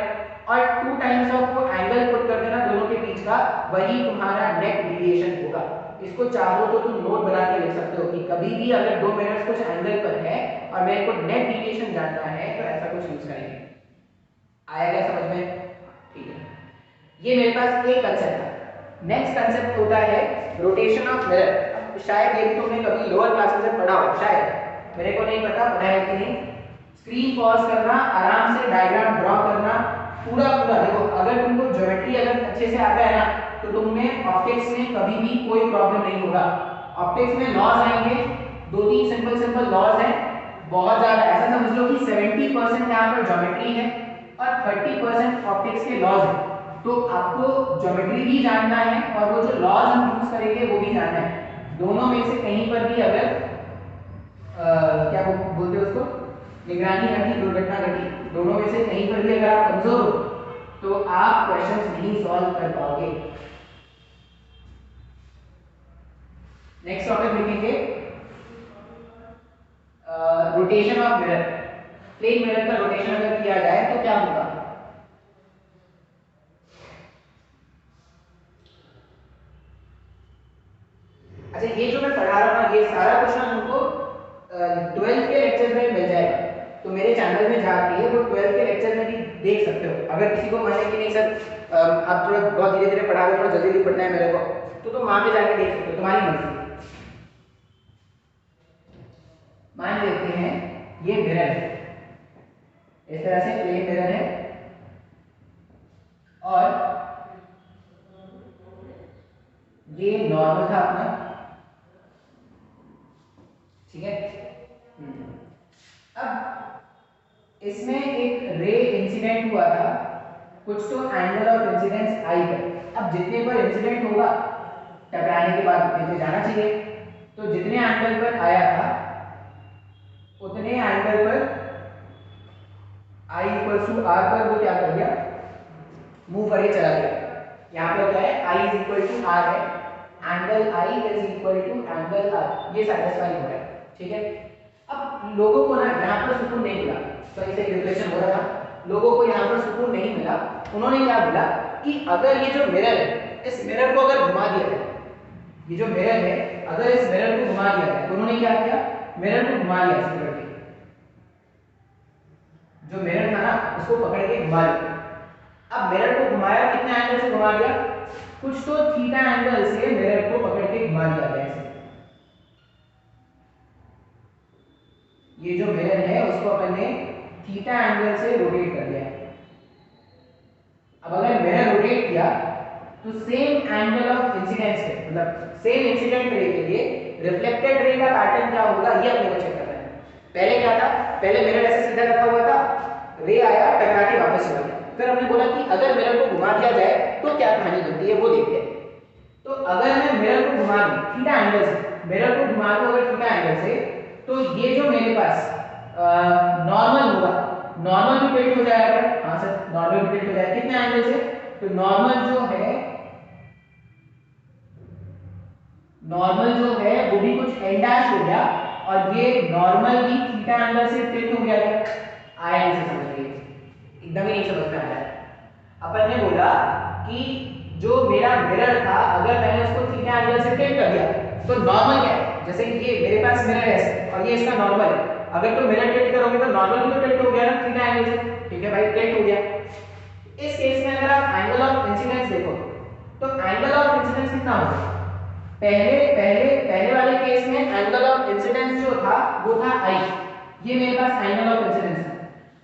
[SPEAKER 1] और 2 टाइम्स ऑफ वो एंगल पुट कर देना दोनों के बीच का, वही तुम्हारा नेट डेविएशन होगा। इसको चाहो तो तुम नोट बना के लिख सकते हो कि कभी भी अगर दो मिरर्स कुछ एंगल पर है और मेरे को नेट डेविएशन जानना है तो ऐसा कुछ यूज करेंगे। आएगा समझ में? ठीक है, ये मेरे पास एक कंसेप्ट है। नेक्स्ट कंसेप्ट होता है रोटेशन ऑफ मिरर। शायद ये भी तुमने कभी लोअर क्लासेस में पढ़ा हो, शायद, मेरे को नहीं पता पढ़ा है कि नहीं। स्क्रीन पॉज करना, आराम से डायग्राम ड्रॉ करना, पूरा देखो। अगर तुमको ज्योमेट्री अगर अच्छे से आता है ना तो तुम्हें ऑप्टिक्स में कभी भी कोई प्रॉब्लम नहीं होगा। ऑप्टिक्स में लॉज आएंगे, 2-3 सिंपल लॉज हैं, बहुत ज्यादा। ऐसा समझ लो कि 70% यहाँ पर ज्योमेट्री है और 30% ऑप्टिक्स के लॉज हैं। तो आपको ज्योमेट्री भी जानना है और वो जो लॉज हम यूज करेंगे वो भी जानना है। दोनों में से कहीं पर भी अगर क्या बोलते हैं उसको, निगरानी घटी, दुर्घटना घटी, दोनों में से कहीं पर भी अगर आप कमजोर हो तो आप क्वेश्चंस नहीं सॉल्व कर पाओगे। नेक्स्ट टॉपिक लिखेंगे rotation of mirror. Plane mirror का रोटेशन अगर किया जाए तो क्या होगा। अच्छा, ये जो मैं पढ़ा रहा हूँ ना, ये सारा क्वेश्चन हमको 12th के लेक्चर में मिल जाएगा। तो मेरे चैनल में जाके वो 12th के लेक्चर में भी देख सकते हो। अगर किसी को माने कि नहीं सर आप थोड़ा बहुत धीरे धीरे पढ़ा रहे हो, थोड़ा जल्दी जल्दी पढ़ना है मेरे को, तो तुम वहां पे जाके देख सकते हो, तुम्हारी मर्जी। मान लेते हैं ये मिरर है, इस तरह से प्लेन मिरर है और ये नॉर्मल था अपना, ठीक है। अब इसमें एक रे इंसिडेंट हुआ था, कुछ तो एंगल ऑफ इंसिडेंस आई पर। अब जितने पर इंसिडेंट होगा टकराने के बाद उतने पे जाना चाहिए, तो जितने एंगल पर आया था उतने एंगल पर आई इक्वल टू आर पर वो क्या कर दिया, मूव करके चला गया। यहाँ पर क्या है, I is equal to R है, angle I is equal to angle R, ये सेटिस्फाई हो रहा है, ठीक है। अब लोगों को ना यहाँ पर सुकून नहीं मिला, तो इसे रिफ्लेक्शन हो रहा था, लोगों को यहाँ पर सुकून नहीं मिला। उन्होंने क्या बोला कि अगर ये जो मिरर है, इस मिरर को अगर घुमा दिया जाए, ये जो मिरर है अगर इस मिरर को घुमा दिया जाए, तो उन्होंने क्या किया, मिरर को घुमा लिया, पकड़ के, जो मिरर था ना उसको पकड़ के घुमा लिया। अब मिरर को घुमाया, कितने एंगल से घुमा दिया, कुछ तो थीटा एंगल से मिरर को पकड़ के घुमा दिया गया ऐसे। ये जो मिरर है उसको अपन ने थीटा एंगल से रोटेट कर दिया। अब अगर मिरर रोटेट किया तो सेम एंगल ऑफ इंसिडेंस पे, मतलब सेम इंसिडेंट रे के लिए रिफ्लेक्टेड रे का पैटर्न क्या होगा ये अपने को चेक करना है। पहले क्या था, पहले मिरर ऐसे सीधा रखा हुआ था, रे आया टकरा के वापस चला गया। फिर हमने बोला कि अगर मिरर को घुमा दिया जाए तो क्या कहानी बनती है वो देखते हैं। तो अगर मैं मिरर को घुमा दूं थीटा एंगल से, मिरर को घुमा दूं अगर थीटा एंगल से, तो ये जो मेरे पास नॉर्मल होगा, नॉर्मल भी टिल्ट हो जाएगा। हाँ सर, नॉर्मल भी टिल्ट हो जाएगा, कितने एंगल से, तो नॉर्मल जो है वो भी कुछ एन डैश हो गया, और ये नॉर्मल भी थीटा एंगल से टिल्ट हो गया। आया नहीं समझ रही, एकदम ही नहीं समझ में आया। अपन ने बोला कि जो मेरा मिरर था अगर मैंने उसको थीटा एंगल से टिल्ट कर दिया तो नॉर्मल क्या है, जैसे ये मेरे पास मिरर है और ये इसका नॉर्मल है, अगर तो मिरर टिल्ट करोगे तो नॉर्मल भी तो टिल्ट हो गया ना थीटा एंगल से, ठीक है भाई, टिल्ट हो गया। इस केस में अगर आप एंगल ऑफ इंसिडेंस देखो तो एंगल ऑफ इंसिडेंस कितना होगा, पहले वाले केस में एंगल ऑफ इंसिडेंस जो था वो था आई, ये मेरे पास एंगल ऑफ इंसिडेंस है।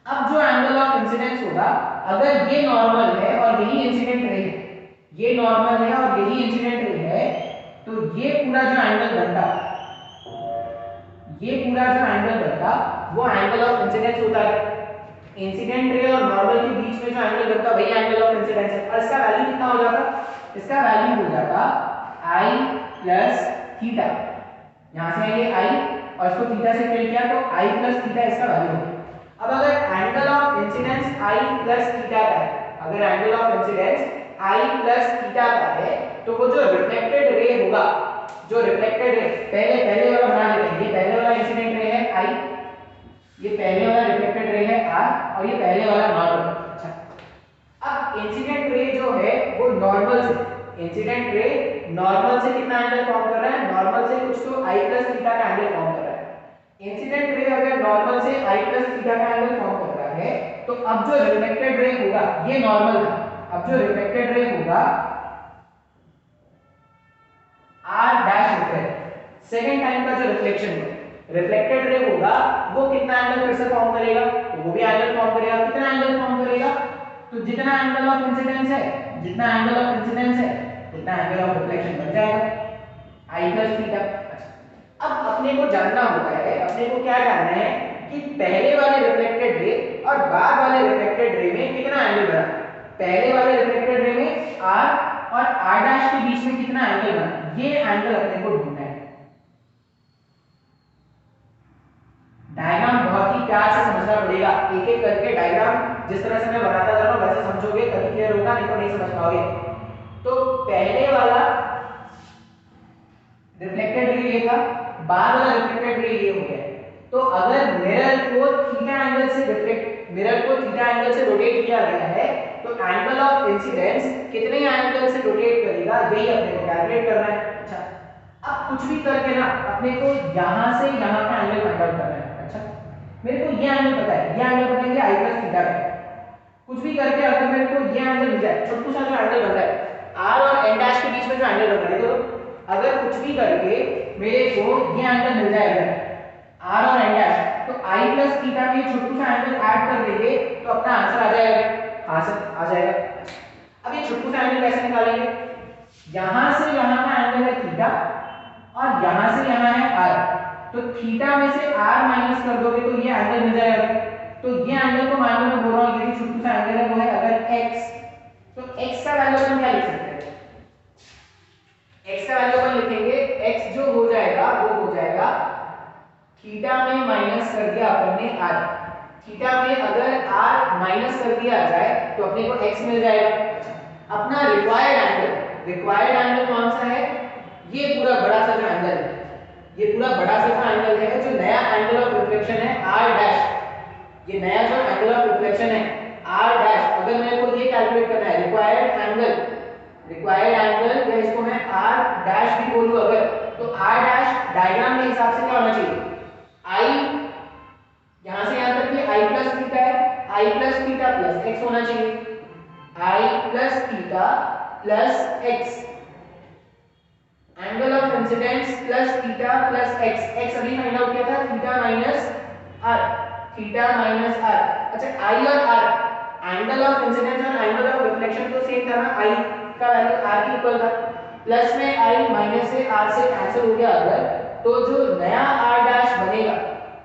[SPEAKER 1] अब जो एंगल ऑफ इंसिडेंस होगा, अगर ये नॉर्मल है और यही इंसिडेंट रे है, ये नॉर्मल है और यही इंसिडेंट रे है, तो ये पूरा जो एंगल बनता, ये पूरा जो एंगल बनता वो एंगल ऑफ इंसिडेंस होता है। इंसिडेंट रे और नॉर्मल के बीच में जो एंगल बनता वही एंगल ऑफ इंसिडेंस है, और इसका वैल्यू कितना हो जाता, इसका वैल्यू हो जाता आई प्लस थीटा, यहां से ये आई और इसको थीटा से टिल्ट किया तो आई प्लस थीटा इसका वैल्यू हो। अब अगर angle of incidence I plus theta का है, अगर angle of incidence I plus theta का है, तो वो जो रिफ्लेक्टेड रे होगा, जो रिफ्लेक्टेड रे, पहले वाला बना लेते हैं, ये पहले वाला इंसिडेंट रे है आई, ये पहले वाला रिफ्लेक्टेड रे है आर, और ये पहले वाला नॉर्मल। अच्छा, अब इंसिडेंट रे जो है वो नॉर्मल से, इंसिडेंट रे नॉर्मल से कितना एंगल फॉर्म कर रहा है, नॉर्मल से कुछ तो आई प्लस थीटा का एंगल फॉर्म कर रहा है। इंसिडेंट रे अगर नॉर्मल से आई प्लस थीटा का एंगल फॉर्म कर रहा है, तो अब जो रिफ्लेक्टेड रे होगा, ये नॉर्मल था, अब जो रिफ्लेक्टेड रे होगा आर डैश होता है, सेकंड टाइम का जो रिफ्लेक्शन है, रिफ्लेक्टेड रे होगा वो कितना एंगल फिर से फॉर्म करेगा, तो वो भी एंगल फॉर्म करेगा, कितना एंगल फॉर्म करेगा, तो जितना एंगल ऑफ इंसिडेंस है, जितना एंगल ऑफ इंसिडेंस है उतना एंगल ऑफ रिफ्लेक्शन बन जाएगा आई प्लस थीटा। अब अपने को जानना होता है, अपने को क्या जानना है कि पहले वाले रिफ्लेक्टेड रे और बाद वाले रिफ्लेक्टेड रे में कितना एंगल बना, पहले वाले रिफ्लेक्टेड रे में आर और आर डैश के बीच में कितना एंगल बना, ये एंगल अपने को ढूंढना है। डायग्राम बहुत ही प्यार से समझना पड़ेगा, एक एक करके डायग्राम जिस तरह से मैं बनाता जा रहा हूं वैसे समझोगे तभी क्लियर होगा, नहीं तो नहीं समझ पाओगे। तो पहले वाला रिफ्लेक्टेड रे ये था, बाद वाला रिफ्लेक्टेड रे ये हो गया। तो अगर मिरर को थीटा एंगल से रिफ्लेक्ट, मिरर को थीटा एंगल से रोटेट किया गया है, तो एंगल ऑफ इंसिडेंस कितने एंगल से रोटेट करेगा यही अपने को कैलकुलेट करना है। अच्छा, अब कुछ भी करके ना अपने को यहां से यहां का एंगल फाइंड आउट करना है। अच्छा, मेरे को ये एंगल पता है, ये एंगल पता है कि आई प्लस थीटा है, कुछ भी करके अगर मेरे को ये एंगल मिल जाए, छोटू सा जो एंगल बन रहा है आर और एन डैश के बीच में जो एंगल बन रहा है, तो अगर कुछ भी करके मेरे को ये एंगल मिल जाए अगर आर और एन डैश, तो आई प्लस थीटा में छोटू सा एंगल ऐड कर देंगे तो अपना आंसर आ जाएगा। हाँ सर आ जाएगा। अब ये छोटू सा एंगल कैसे निकालेंगे? यहां से यहां का एंगल है थीटा और यहां से यहां है आर, तो थीटा में से आर माइनस कर दोगे तो ये एंगल मिल जाएगा। तो ये एंगल को मान लो मैं बोल रहा हूं ये भी छोटू सा एंगल है, वो है अगर x, तो x का वैल्यू अपन क्या लिख सकते हैं? x का वैल्यू अपन लिखेंगे x जो हो जाएगा वो हो जाएगा थीटा में माइनस कर दिया अपन ने r, थीटा में अगर r माइनस कर दिया जाए तो अपने को x मिल जाएगा। अपना रिक्वायर्ड एंगल कौन सा है? ये पूरा बड़ा सा जो एंगल है, ये पूरा बड़ा सा जो एंगल है, जो नया एंगल ऑफ रिफ्लेक्शन है r डैश, ये नया जो एंगल ऑफ रिफ्लेक्शन है r डैश, अगर मेरे को ये कैलकुलेट करना है रिक्वायर्ड एंगल या इसको मैं r डैश भी बोलूं अगर, तो r डैश डायग्राम के हिसाब से क्या होना चाहिए? i यहां से यहां तक कि i प्लस थीटा है, i plus theta plus x होना चाहिए, i plus theta plus x, angle of incidence plus theta plus x, x अभी फाइंड आउट किया था theta minus r, theta minus r। अच्छा i और r, एंगल ऑफ इंसिडेंस और angle of reflection तो same था ना, i का वैल्यू r के इक्वल था, प्लस में i माइनस से r से कैंसिल हो गया अगर, तो जो नया r डैश बनेगा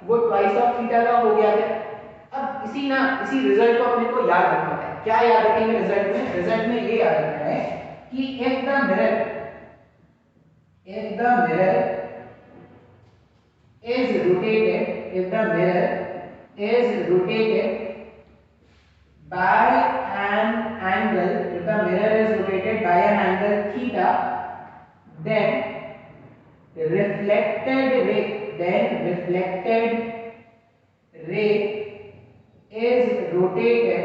[SPEAKER 1] वो ट्वाइस ऑफ थीटा का हो गया था। अब इसी रिजल्ट को अपने को याद रखना है। क्या याद रखेंगे रिजल्ट में ये याद रखना है कि if the mirror is rotated by an angle, if the mirror is rotated by an angle theta, then reflected ray is rotated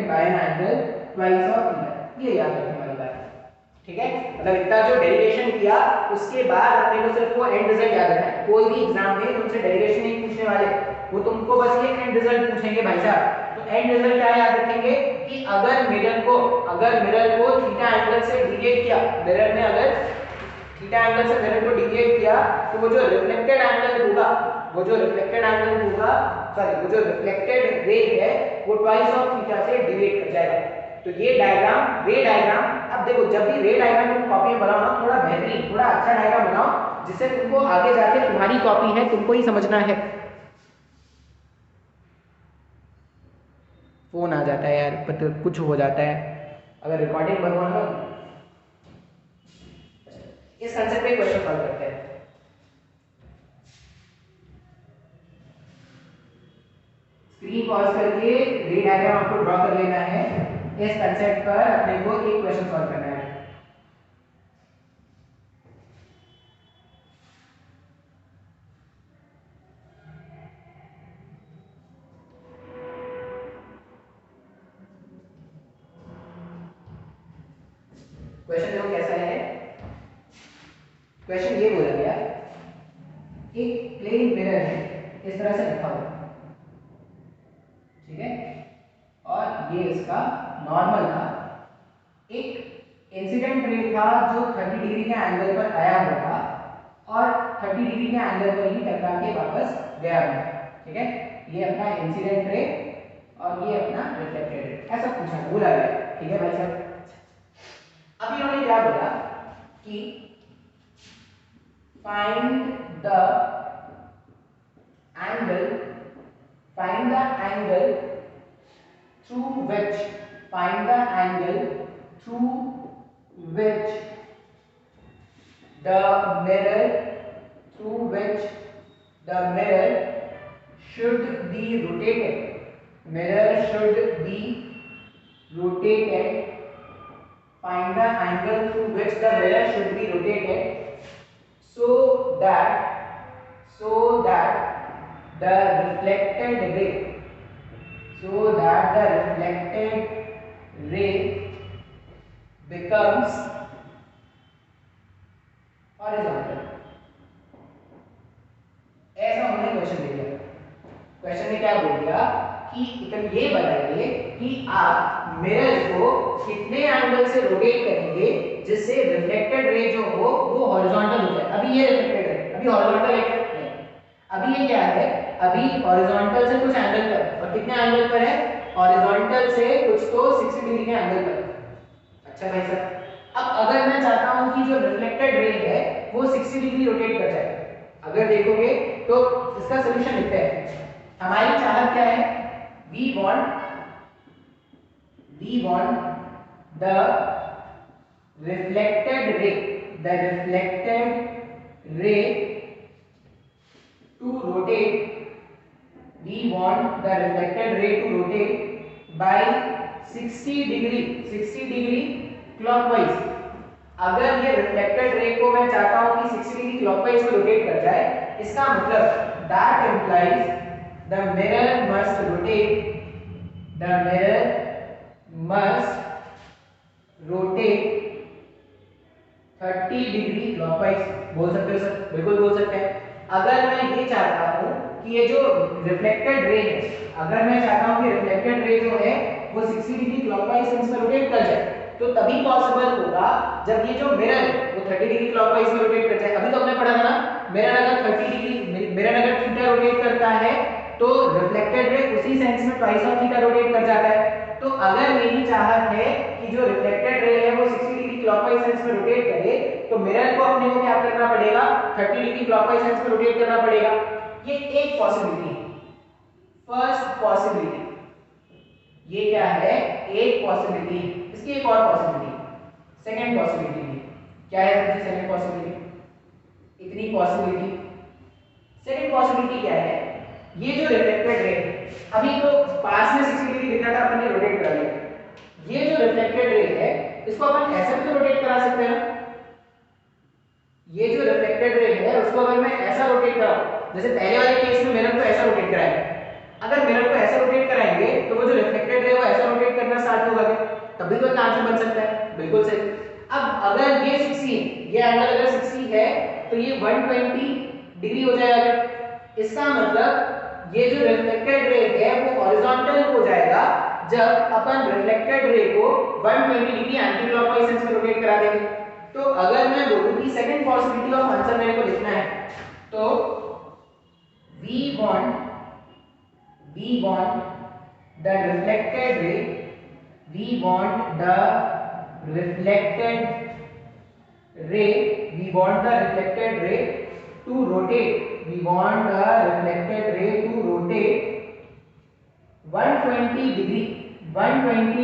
[SPEAKER 1] by an angle, twice of theta। ये याद रखने वाली बात है, ठीक है। मतलब इतना जो डेरिवेशन किया उसके बाद अपने को सिर्फ वो एंड रिजल्ट याद रखना है। कोई भी एग्जाम में तुमसे डेरिवेशन नहीं पूछने वाले, वो तुमको बस ये एंड रिजल्ट पूछेंगे भाई साहब। तो एंड रिजल्ट क्या याद रखेंगे कि अगर मिरर को थीटा एंगल से डिविएट किया, मिरर ने अगर थीटा एंगल से मिरर को डिविएट किया, तो वो जो रिफ्लेक्टेड रे है वो ट्वाइस ऑफ थीटा से डिविएट कर जाएगा। तो ये रे डायग्राम, अब देखो जब भी रे डायग्राम तुम कॉपी में बनाओ ना, थोड़ा बेहतरीन, थोड़ा अच्छा डायग्राम बनाओ जिससे तुमको आगे जाके तुम्हारी कॉपी है तुमको ही समझना है। फोन आ जाता है यार, पता कुछ हो जाता है अगर रिकॉर्डिंग बनवाना। इस कंसेप्ट पे क्वेश्चन सॉल्व करते हैं। स्क्रीन पॉज करके रे डायग्राम आपको ड्रॉ कर लेना है। इस कंसेप्ट पर अपने को एक क्वेश्चन सॉल्व करना है। क्वेश्चन देखो कैसा है। क्वेश्चन ये बोला गया, एक प्लेन मिरर है इस तरह से रखा हुआ, ठीक है, और ये इसका नॉर्मल था। एक इंसिडेंट रे था जो 30 डिग्री के एंगल पर आया हुआ था और 30 डिग्री के एंगल पर ही टकरा के वापस गया हुआ, ठीक है। ये अपना इंसिडेंट रे और ये अपना रिफ्लेक्टेड रे, ऐसा पूछा बोला गया, ठीक है भाई साहब। अब इन्होंने क्या बोला कि find the angle through which the mirror should be rotated, find the angle through which the mirror should be rotated so that the reflected ray becomes horizontal, ये बताइए कि आप मिरर को कितने एंगल से रोटेट करेंगे जिससे रिफ्लेक्टेड रे जो हो वो हॉरिजॉन्टल हो जाए। अभी ये रिफ्लेक्टेड है, अभी हॉरिजॉन्टल है नहीं, अभी ये क्या है, अभी हॉरिजॉन्टल से कुछ एंगल पर, और कितने एंगल पर है, हॉरिजॉन्टल से कुछ तो 60 डिग्री के एंगल पर। अच्छा भाई साहब, अब अगर मैं चाहता हूं कि जो रिफ्लेक्टेड रे है वो 60 डिग्री रोटेट कर जाए, अगर देखोगे तो इसका सॉल्यूशन लिखते हैं। हमारी चाहत क्या है, we want the reflected ray to rotate, we want the reflected ray to rotate by 60 degree clockwise. अगर ये रिफ्लेक्टेड रे को मैं चाहता हूं कि 60 डिग्री क्लॉकवाइज में रोटेट कर जाए, इसका मतलब that implies the mirror must rotate 30 degree clockwise. बोल सकते हो सर? बिल्कुल बोल सकते हैं। अगर मैं ये चाहता हूं कि ये जो रिफ्लेक्टेड रे है, अगर मैं चाहता हूं कि रिफ्लेक्टेड रे जो है वो 60 डिग्री क्लॉकवाइज सेंस में रोटेट कर जाए, तो तभी पॉसिबल होगा जब ये जो मिरर है वो 30 डिग्री क्लॉकवाइज में रोटेट कर जाए। अभी तो हमने पढ़ा था ना, मिरर अगर थीटा रोटेट करता है तो रिफ्लेक्टेड रे उसी सेंस में ट्वाइस ऑफ थीटा रोटेट कर जाता है। तो अगर मेरी चाहत है कि जो रिफ्लेक्टेड रे है वो 60 डिग्री क्लॉकवाइज सेंस में रोटेट करे, तो मिरर को अपने को क्या करना पड़ेगा, 30 डिग्री क्लॉकवाइज सेंस में रोटेट करना पड़ेगा। ये एक पॉसिबिलिटी है, फर्स्ट पॉसिबिलिटी। ये क्या है, एक पॉसिबिलिटी। इसकी एक और पॉसिबिलिटी, सेकंड पॉसिबिलिटी। क्या है सबसे सेकंड पॉसिबिलिटी? इतनी पॉसिबिलिटी। सेकंड पॉसिबिलिटी क्या है, ये जो रिफ्लेक्टेड रे अभी तो पास में 60 डिग्री दिख रहा था, अपन ने रोटेट करा लिया। ये जो रिफ्लेक्टेड रे है इसको अपन ऐसे भी तो रोटेट करा सकते हैं ना। ये जो रिफ्लेक्टेड रे है उसको अगर मैं ऐसा रोटेट कराऊं, जैसे पहले वाले केस में मिरर को ऐसा रोटेट कराएंगे, अगर मिरर को ऐसा रोटेट कराएंगे तो वो जो रिफ्लेक्टेड रे है वो ऐसा रोटेट करना स्टार्ट होगा क्या? तभी तो आंसर बन सकता है। बिल्कुल सही। अब अगर ये 60, ये एंगल अगर 60 है तो ये 120 डिग्री हो जाएगा। इसका मतलब ये जो रिफ्लेक्टेड रे है वो हॉरिजॉन्टल हो जाएगा जब अपन रिफ्लेक्टेड रे को 120 डिग्री एंटी क्लॉकवाइज सेंस में रोटेट करा देंगे। तो अगर मैं बोलूं कि सेकंड पॉसिबिलिटी ऑफ आंसर मेरे को लिखना है, तो we want the reflected ray, we want the reflected ray to rotate, we want the reflected ray to rotate 120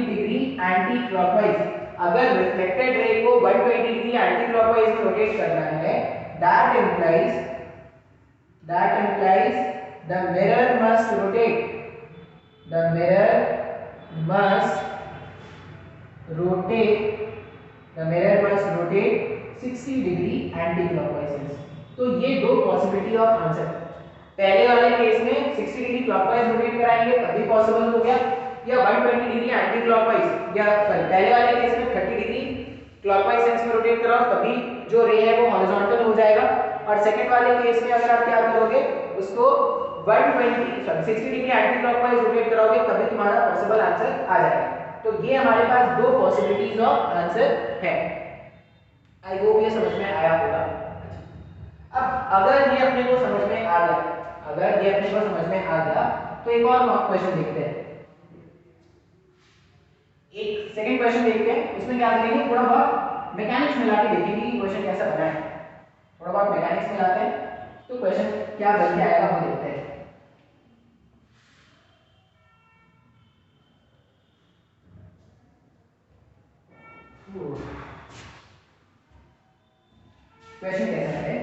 [SPEAKER 1] degree anti clockwise. अगर रिफ्लेक्टेड रे को 120 डिग्री एंटी क्लॉकवाइज में rotate करना है, that implies the mirror must rotate 60 degree anti clockwise. तो ये दो possibility of answer. पहले वाले केस में 60 डिग्री क्लॉकवाइज रोटेट कराएंगे तभी पॉसिबल हो गया, या 120 डिग्री एंटी क्लॉकवाइज, या पहले वाले केस में 30 डिग्री क्लॉकवाइज सेंस में रोटेट कराओ तभी जो रे है वो हॉरिजॉन्टल हो जाएगा। और सेकंड वाले केस में अगर आप क्या करोगे, उसको 60 डिग्री एंटी क्लॉकवाइज रोटेट कराओगे तभी तुम्हारा पॉसिबल आंसर आ जाएगा। तो ये हमारे पास दो पॉसिबिलिटीज ऑफ आंसर है। आई होप ये समझ में आया होगा। अब अगर ये अपने को समझ में आ गया, तो एक और मॉक क्वेश्चन देखते हैं। एक सेकंड क्वेश्चन देखते हैं, उसमें क्या करेंगे, थोड़ा बहुत मैकेनिक्स मिला के देखेंगे कि क्वेश्चन कैसा बना है। थोड़ा बहुत मैकेनिक्स मिलाते हैं तो क्वेश्चन क्या बन के आएगा वो देखते हैं। क्वेश्चन कैसा है,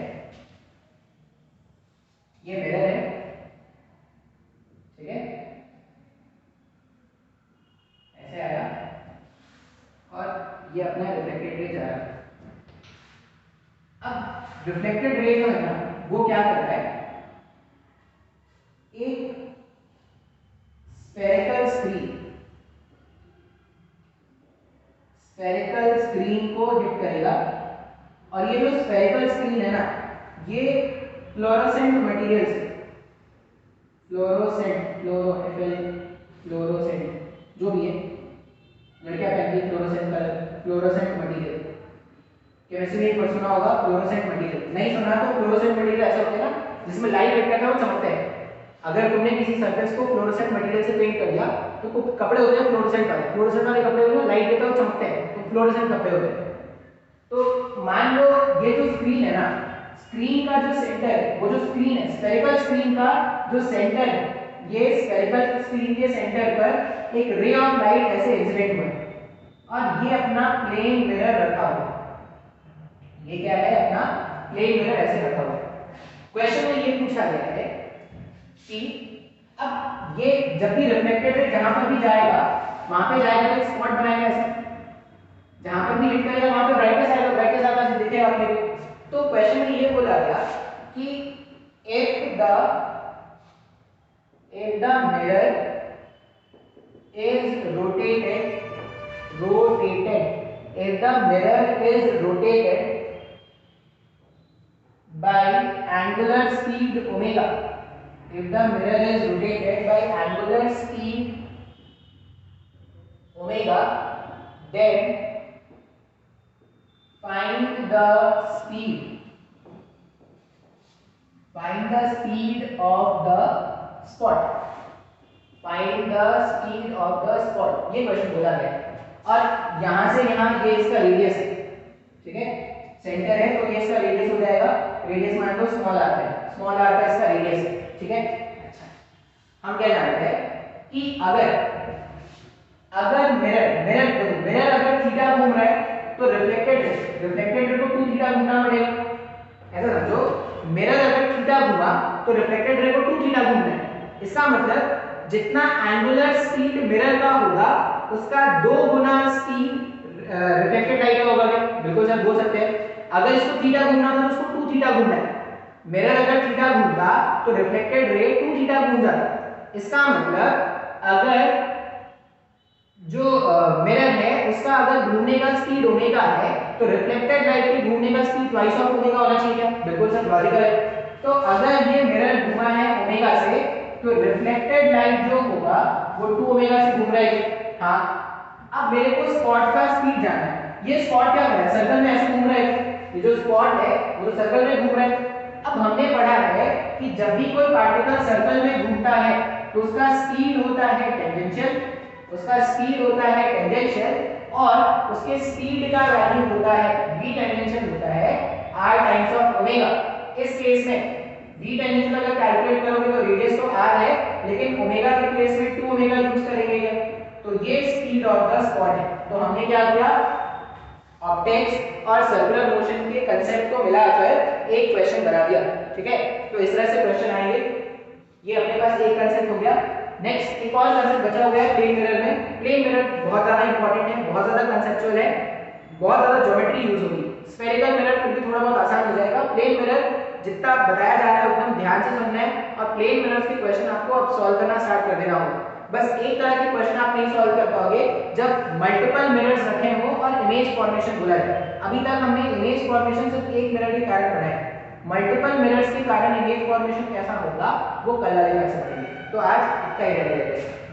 [SPEAKER 1] ये मिरर है, ठीक है, ऐसे आया और ये अपना रिफ्लेक्टेड रे जा रहा है। अब रिफ्लेक्टेड रे जो है ना वो क्या करता है, एक स्फेरिकल स्क्रीन को हिट करेगा, और ये जो स्फेरिकल स्क्रीन है ना ये फ्लोरोसेंट मटेरियल से, फ्लोरोसेंट जो भी है, लड़कियां पहनती है fluorescent colour, fluorescent material. Chemistry में एक बार सुना होगा फ्लोरोसेंट मटेरियल, नहीं सुना तो फ्लोरोसेंट मटेरियल ऐसा होता है ना जिसमें लाइट लगता है वो चमकता है। अगर तुमने किसी सरफेस को फ्लोरोसेंट मटेरियल से पेंट कर दिया तो कपड़े होते हैं फ्लोरोसेंट वाले, फ्लोरोसेंट वाले कपड़े होते हैं लाइट देते हैं वो चमकते हैं, तो फ्लोरोसेंट कपड़े होते हैं। तो मान लो ये जो स्क्रीन है ना, स्क्रीन का जो सेंटर, वो जो स्क्रीन है स्फेरिकल स्क्रीन का जो सेंटर है, ये स्फेरिकल स्क्रीन के सेंटर पर एक रे ऑफ लाइट ऐसे इंसिडेंट हुआ है और ये अपना प्लेन मिरर रखा हुआ है। ये क्या है? अपना प्लेन मिरर ऐसे रखा हुआ है। क्वेश्चन में ये पूछा गया है कि अब ये जब भी रिफ्लेक्टेड रे जहां पर भी जाएगा वहां पे जाएगा तो एक स्पॉट बनाएगा ऐसे, जहां पर भी हिट करेगा वहां पे ब्राइटनेस आएगा, ब्राइटनेस आता है दिखेगा आपको। तो क्वेश्चन में ये बोला गया कि if the mirror is rotated if the mirror is rotated by angular speed omega, if the mirror is rotated by angular speed omega, then find the speed of the spot, find the speed of the spot, ये question बोला गया है। और यहां से यहां ये इसका रेडियस है, ठीक है, सेंटर है तो ये इसका रेडियस हो जाएगा, रेडियस मान लो स्मॉल आर है, स्मॉल आर का इसका रेडियस है, ठीक है। अच्छा, हम क्या जानते हैं कि अगर मिरर अगर थीटा घूम रहा है तो रिफ्लेक्टेड रे को 2 थीटा घूमना पड़ेगा। ऐसा समझो, मिरर अगर थीटा घूमा तो रिफ्लेक्टेड रे को 2 थीटा घूमना है। इसका मतलब जितना एंगुलर स्पीड मिरर का होगा उसका 2 गुना स्पीड रिफ्लेक्टेड लाइट का होगा। बिल्कुल सर बोल सकते हैं, अगर इसको थीटा घूमना था तो उसको 2 थीटा घूमना है। मिरर अगर थीटा घूमता तो रिफ्लेक्टेड रे 2 थीटा घूम जाता। इसका मतलब अगर जो मिरर है उसका अगर घूमने का स्पीड ओमेगा है तो रिफ्लेक्टेड लाइट के घूमने का स्पीड ट्वाइस ऑफ ओमेगा होना चाहिए। बिल्कुल सर लॉजिकल है। तो अगर ये मिरर घुमा है ओमेगा से तो रिफ्लेक्टेड लाइट जो होगा वो 2 ओमेगा से घूम रहा है। हाँ, अब मेरे को स्पॉट का स्पीड जानना है। ये स्पॉट क्या कर रहा है? सर्कल में ऐसे घूम रहा है। ये जो स्पॉट है वो तो सर्कल में घूम रहा है। अब हमने पढ़ा है कि जब भी कोई पार्टिकल सर्कल में घूमता है तो उसका स्पीड होता है टेंजेंशियल, और उसके स्पीड का वैल्यू होता है v टेंजेंशियल होता है r टाइम्स ऑफ ओमेगा। इस केस में v टेंजेंशियल अगर कैलकुलेट करोगे तो रेडियस तो r है, लेकिन ओमेगा के प्लेस में 2 ओमेगा यूज करेंगे, तो ये स्पीड ऑफ द स्पॉट है। तो हमने क्या किया, ऑप्टिक्स और सर्कुलर मोशन के कांसेप्ट को मिलाकर एक क्वेश्चन बना दिया, ठीक है। तो इस तरह से क्वेश्चन आएंगे। ये अपने पास एक कांसेप्ट हो गया। नेक्स्ट एक और कांसेप्ट बचा हुआ है प्लेन मिरर में। प्लेन मिरर बहुत ज्यादा इंपॉर्टेंट है, बहुत ज्यादा कांसेप्चुअल है, बहुत ज्यादा ज्योमेट्री यूज होगी। स्फेरिकल मिरर फिर भी थोड़ा बहुत आसान हो जाएगा। प्लेन मिरर जितना बताया जा रहा है उतना ध्यान से सुनना है, और प्लेन मिरर्स के क्वेश्चन आपको अब सॉल्व करना स्टार्ट कर देना होगा। बस एक तरह के क्वेश्चन आप नहीं सॉल्व कर पाओगे जब मल्टीपल मिरर्स रखे हो और इमेज फॉर्मेशन बोला जाए। अभी तक हमने इमेज फॉर्मेशन सिर्फ एक मिरर के कारण पढ़ा है, मल्टीपल मिरर्स के कारण इमेज फॉर्मेशन कैसा होगा वो कल वाले क्लास में। तो आज इतना ही रहने देते हैं।